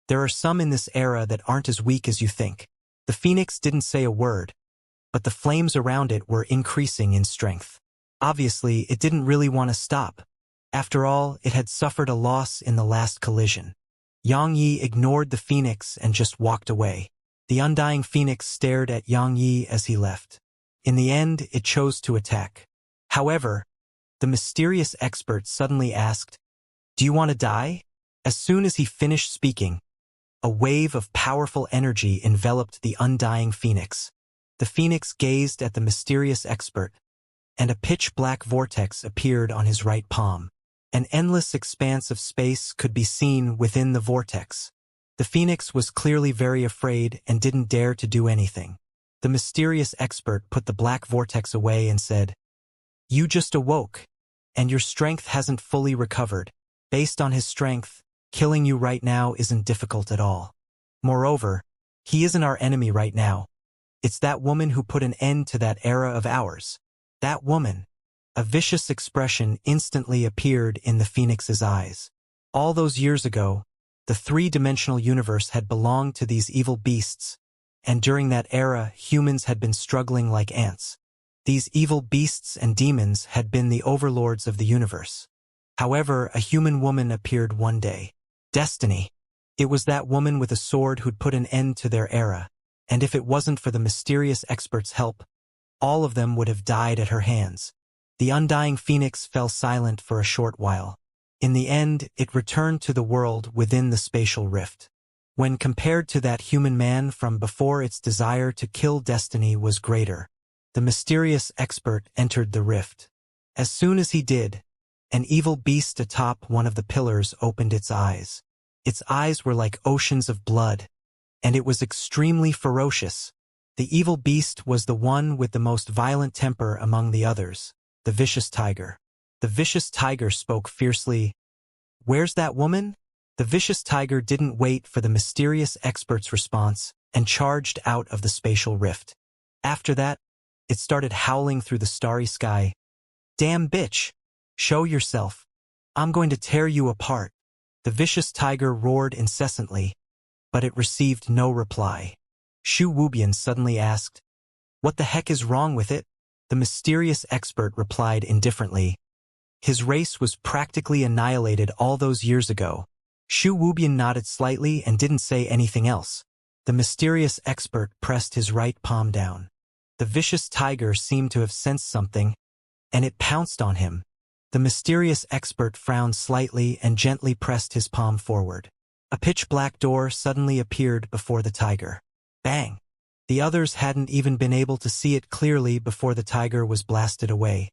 there are some in this era that aren't as weak as you think." The phoenix didn't say a word, but the flames around it were increasing in strength. Obviously, it didn't really want to stop. After all, it had suffered a loss in the last collision. Xianxia ignored the phoenix and just walked away. The undying phoenix stared at Xianxia as he left. In the end, it chose to attack. However, the mysterious expert suddenly asked, "Do you want to die?" As soon as he finished speaking, a wave of powerful energy enveloped the undying phoenix. The phoenix gazed at the mysterious expert, and a pitch-black vortex appeared on his right palm. An endless expanse of space could be seen within the vortex. The phoenix was clearly very afraid and didn't dare to do anything. The mysterious expert put the black vortex away and said, "You just awoke, and your strength hasn't fully recovered. Based on his strength, killing you right now isn't difficult at all. Moreover, he isn't our enemy right now. It's that woman who put an end to that era of ours. That woman." A vicious expression instantly appeared in the phoenix's eyes. All those years ago, the three-dimensional universe had belonged to these evil beasts, and during that era, humans had been struggling like ants. These evil beasts and demons had been the overlords of the universe. However, a human woman appeared one day. Destiny. It was that woman with a sword who'd put an end to their era, and if it wasn't for the mysterious expert's help, all of them would have died at her hands. The undying phoenix fell silent for a short while. In the end, it returned to the world within the spatial rift. When compared to that human man from before, its desire to kill destiny was greater. The mysterious expert entered the rift. As soon as he did, an evil beast atop one of the pillars opened its eyes. Its eyes were like oceans of blood, and it was extremely ferocious. The evil beast was the one with the most violent temper among the others. The vicious tiger. The vicious tiger spoke fiercely. "Where's that woman?" The vicious tiger didn't wait for the mysterious expert's response and charged out of the spatial rift. After that, it started howling through the starry sky. "Damn bitch! Show yourself. I'm going to tear you apart." The vicious tiger roared incessantly, but it received no reply. Shu Wubian suddenly asked, "What the heck is wrong with it?" The mysterious expert replied indifferently. His race was practically annihilated all those years ago. Shu Wubian nodded slightly and didn't say anything else. The mysterious expert pressed his right palm down. The vicious tiger seemed to have sensed something, and it pounced on him. The mysterious expert frowned slightly and gently pressed his palm forward. A pitch-black door suddenly appeared before the tiger. Bang! The others hadn't even been able to see it clearly before the tiger was blasted away,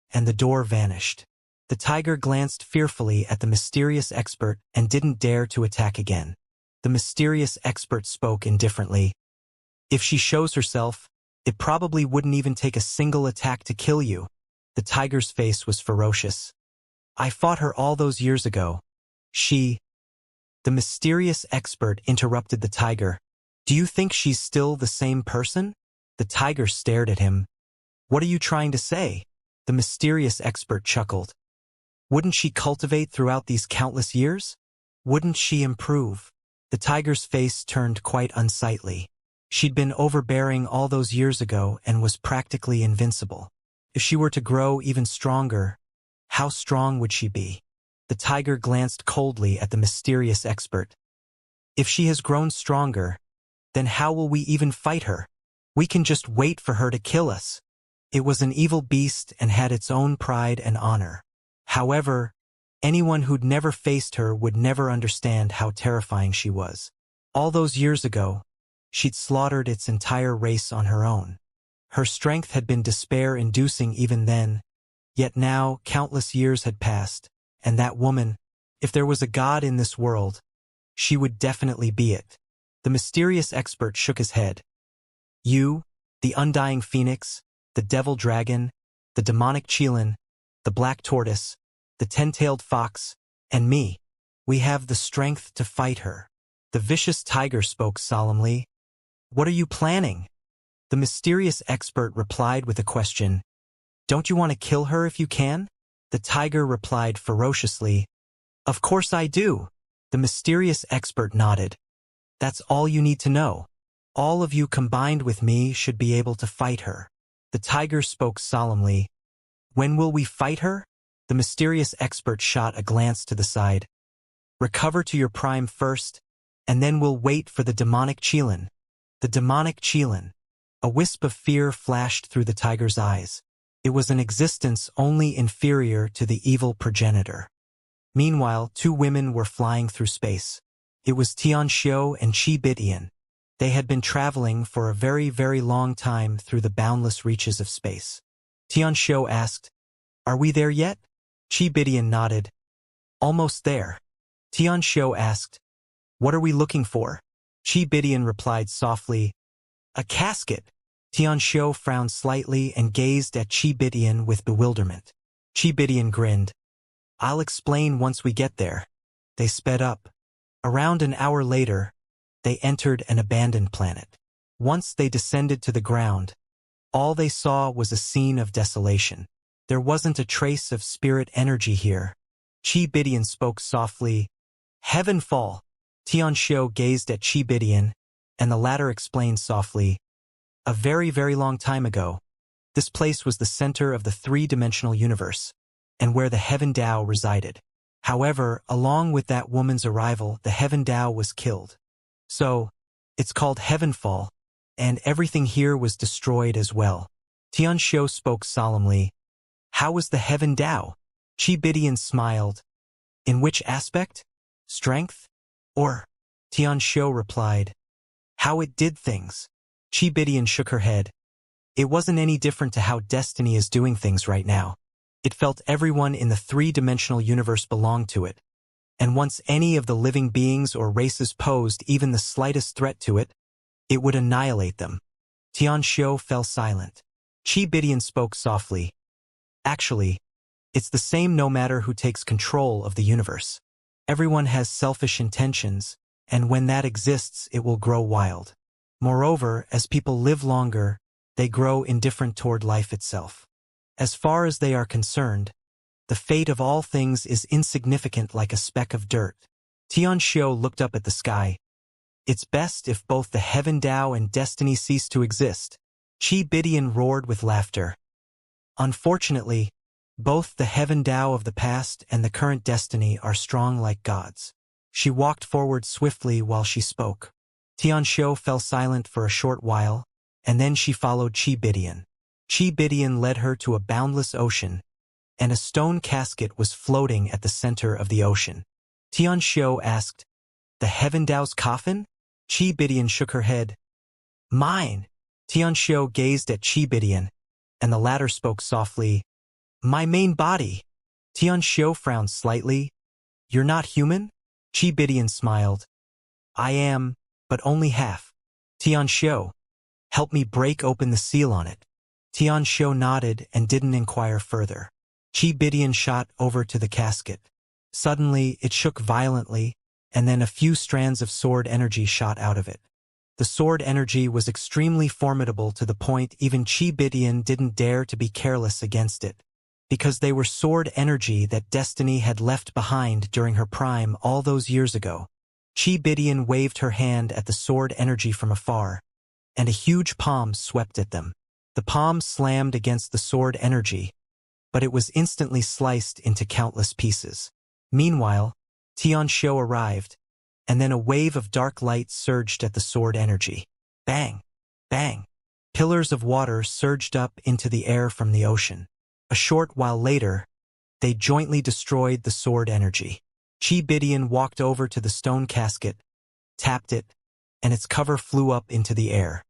and the door vanished. The tiger glanced fearfully at the mysterious expert and didn't dare to attack again. The mysterious expert spoke indifferently. "If she shows herself, it probably wouldn't even take a single attack to kill you." The tiger's face was ferocious. "I fought her all those years ago. She—" The mysterious expert interrupted the tiger. "Do you think she's still the same person?" The tiger stared at him. "What are you trying to say?" The mysterious expert chuckled. "Wouldn't she cultivate throughout these countless years? Wouldn't she improve?" The tiger's face turned quite unsightly. She'd been overbearing all those years ago and was practically invincible. If she were to grow even stronger, how strong would she be? The tiger glanced coldly at the mysterious expert. "If she has grown stronger, then how will we even fight her? We can just wait for her to kill us." It was an evil beast and had its own pride and honor. However, anyone who'd never faced her would never understand how terrifying she was. All those years ago, she'd slaughtered its entire race on her own. Her strength had been despair-inducing even then, yet now countless years had passed, and that woman, if there was a god in this world, she would definitely be it. The mysterious expert shook his head. "You, the undying phoenix, the devil dragon, the demonic Qilin, the black tortoise, the ten-tailed fox, And me. We have the strength to fight her. The vicious tiger spoke solemnly. What are you planning? The mysterious expert replied with a question. Don't you want to kill her if you can? The tiger replied ferociously. Of course I do. The mysterious expert nodded. That's all you need to know. All of you combined with me should be able to fight her. The tiger spoke solemnly. When will we fight her? The mysterious expert shot a glance to the side. Recover to your prime first, and then we'll wait for the demonic Qilin. The demonic Qilin. A wisp of fear flashed through the tiger's eyes. It was an existence only inferior to the evil progenitor. Meanwhile, two women were flying through space. It was Xianxia and Qi Bidian. They had been traveling for a very, very long time through the boundless reaches of space. Xianxia asked, Are we there yet? Qi Bidian nodded. Almost there. Xianxia asked, What are we looking for? Qi Bidian replied softly, A casket. Xianxia frowned slightly and gazed at Qi Bidian with bewilderment. Qi Bidian grinned. I'll explain once we get there. They sped up. Around an hour later, they entered an abandoned planet. Once they descended to the ground, all they saw was a scene of desolation. There wasn't a trace of spirit energy here. Qi Bidian spoke softly. Heaven fall. Xianxia gazed at Qi Bidian, and the latter explained softly. A very, very long time ago, this place was the center of the three-dimensional universe, and where the Heaven Dao resided. However, along with that woman's arrival, the Heaven Dao was killed. So, it's called Heavenfall, and everything here was destroyed as well. Xianxia spoke solemnly. How was the Heaven Dao? Qi Bidian smiled. In which aspect? Strength? Or? Xianxia replied. How it did things. Qi Bidian shook her head. It wasn't any different to how destiny is doing things right now. It felt everyone in the three-dimensional universe belonged to it. And once any of the living beings or races posed even the slightest threat to it, it would annihilate them. Xianxia fell silent. Qi Bidian spoke softly. Actually, it's the same no matter who takes control of the universe. Everyone has selfish intentions, and when that exists, it will grow wild. Moreover, as people live longer, they grow indifferent toward life itself. As far as they are concerned, the fate of all things is insignificant like a speck of dirt. Xianxia looked up at the sky. It's best if both the Heaven Dao and destiny cease to exist. Qi Bidian roared with laughter. Unfortunately, both the Heaven Dao of the past and the current destiny are strong like gods. She walked forward swiftly while she spoke. Xianxia fell silent for a short while, and then she followed Qi Bidian. Qi Bidian led her to a boundless ocean, and a stone casket was floating at the center of the ocean. Xianxia asked, The Heaven Dao's coffin? Qi Bidian shook her head. Mine. Xianxia gazed at Qi Bidian, and the latter spoke softly. My main body. Xianxia frowned slightly. You're not human? Qi Bidian smiled. I am, but only half. Xianxia, help me break open the seal on it. Xianxia nodded and didn't inquire further. Qi Bidian shot over to the casket. Suddenly, it shook violently, and then a few strands of sword energy shot out of it. The sword energy was extremely formidable to the point even Qi Bidian didn't dare to be careless against it, because they were sword energy that destiny had left behind during her prime all those years ago. Qi Bidian waved her hand at the sword energy from afar, and a huge palm swept at them. The palm slammed against the sword energy, but it was instantly sliced into countless pieces. Meanwhile, Xianxia arrived, and then a wave of dark light surged at the sword energy. Bang! Bang! Pillars of water surged up into the air from the ocean. A short while later, they jointly destroyed the sword energy. Qi Bidian walked over to the stone casket, tapped it, and its cover flew up into the air.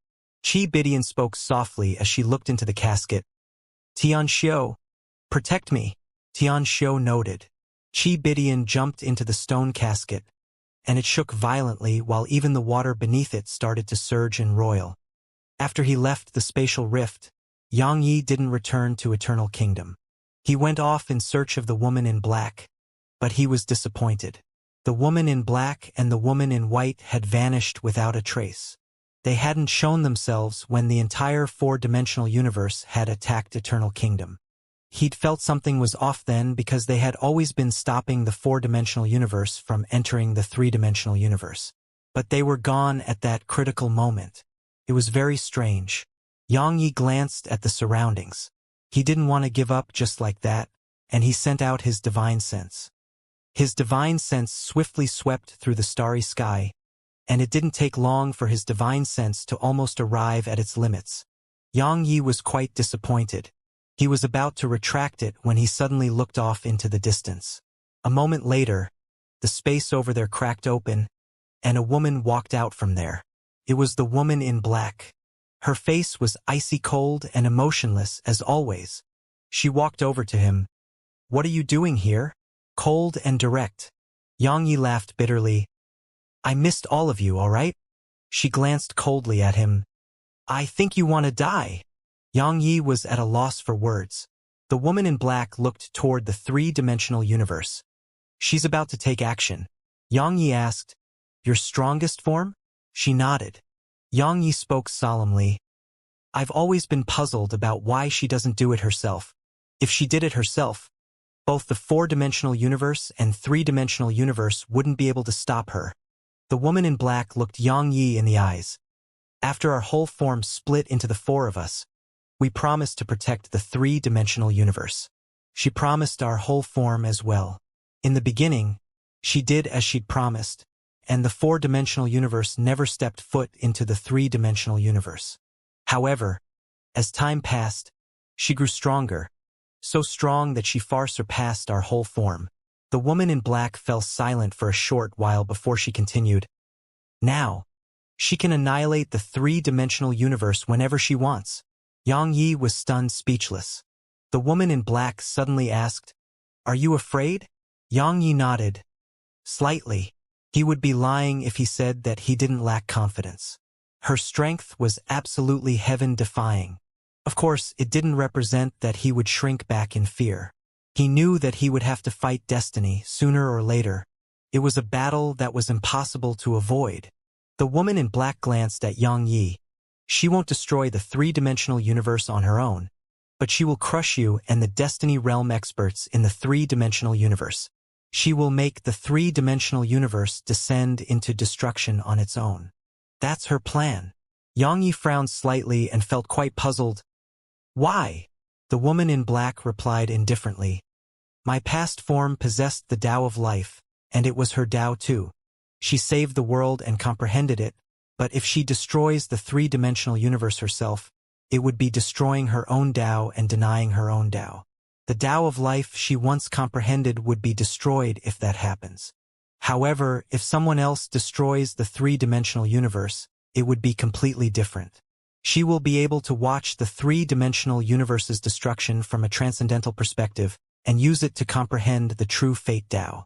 Qi Bidian spoke softly as she looked into the casket. Xianxia, protect me. Xianxia nodded. Qi Bidian jumped into the stone casket, and it shook violently while even the water beneath it started to surge and roil. After he left the spatial rift, Yang Yi didn't return to Eternal Kingdom. He went off in search of the woman in black, but he was disappointed. The woman in black and the woman in white had vanished without a trace. They hadn't shown themselves when the entire four-dimensional universe had attacked Eternal Kingdom. He'd felt something was off then because they had always been stopping the four-dimensional universe from entering the three-dimensional universe. But they were gone at that critical moment. It was very strange. Xianxia glanced at the surroundings. He didn't want to give up just like that, and he sent out his divine sense. His divine sense swiftly swept through the starry sky, and it didn't take long for his divine sense to almost arrive at its limits. Xianxia was quite disappointed. He was about to retract it when he suddenly looked off into the distance. A moment later, the space over there cracked open, and a woman walked out from there. It was the woman in black. Her face was icy cold and emotionless as always. She walked over to him. "What are you doing here?" Cold and direct. Xianxia laughed bitterly. "I missed all of you, all right?" She glanced coldly at him. "I think you want to die." Xianxia was at a loss for words. The woman in black looked toward the three-dimensional universe. "She's about to take action." Xianxia asked, "Your strongest form?" She nodded. Xianxia spoke solemnly. "I've always been puzzled about why she doesn't do it herself. If she did it herself, both the four-dimensional universe and three-dimensional universe wouldn't be able to stop her." The woman in black looked Xianxia in the eyes. "After our whole form split into the four of us, we promised to protect the three-dimensional universe. She promised our whole form as well. In the beginning, she did as she'd promised, and the four-dimensional universe never stepped foot into the three-dimensional universe. However, as time passed, she grew stronger, so strong that she far surpassed our whole form." The woman in black fell silent for a short while before she continued. "Now, she can annihilate the three-dimensional universe whenever she wants." Xianxia was stunned speechless. The woman in black suddenly asked, "Are you afraid?" Xianxia nodded. Slightly. He would be lying if he said that he didn't lack confidence. Her strength was absolutely heaven-defying. Of course, it didn't represent that he would shrink back in fear. He knew that he would have to fight destiny sooner or later. It was a battle that was impossible to avoid. The woman in black glanced at Xianxia. "She won't destroy the three-dimensional universe on her own, but she will crush you and the Destiny Realm experts in the three-dimensional universe. She will make the three-dimensional universe descend into destruction on its own. That's her plan." Xianxia frowned slightly and felt quite puzzled. "Why?" The woman in black replied indifferently. "My past form possessed the Tao of life, and it was her Tao too. She saved the world and comprehended it, but if she destroys the three-dimensional universe herself, it would be destroying her own Tao and denying her own Tao. The Tao of life she once comprehended would be destroyed if that happens. However, if someone else destroys the three-dimensional universe, it would be completely different. She will be able to watch the three-dimensional universe's destruction from a transcendental perspective and use it to comprehend the true fate Tao.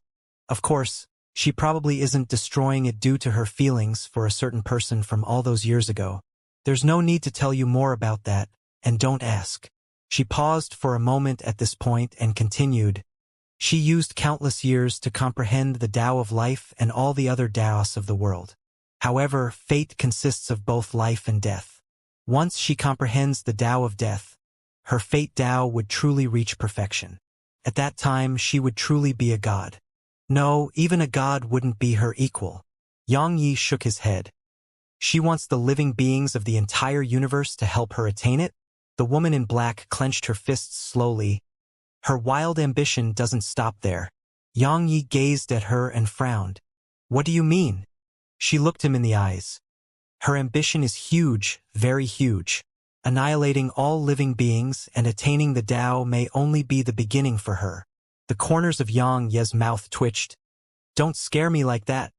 Of course, she probably isn't destroying it due to her feelings for a certain person from all those years ago. There's no need to tell you more about that, and don't ask." She paused for a moment at this point and continued. "She used countless years to comprehend the Tao of life and all the other Taos of the world. However, fate consists of both life and death. Once she comprehends the Tao of death, her fate Tao would truly reach perfection. At that time, she would truly be a god. No, even a god wouldn't be her equal." Xianxia shook his head. "She wants the living beings of the entire universe to help her attain it?" The woman in black clenched her fists slowly. "Her wild ambition doesn't stop there." Xianxia gazed at her and frowned. "What do you mean?" She looked him in the eyes. "Her ambition is huge, very huge. Annihilating all living beings and attaining the Tao may only be the beginning for her." The corners of Xianxia's mouth twitched. "Don't scare me like that."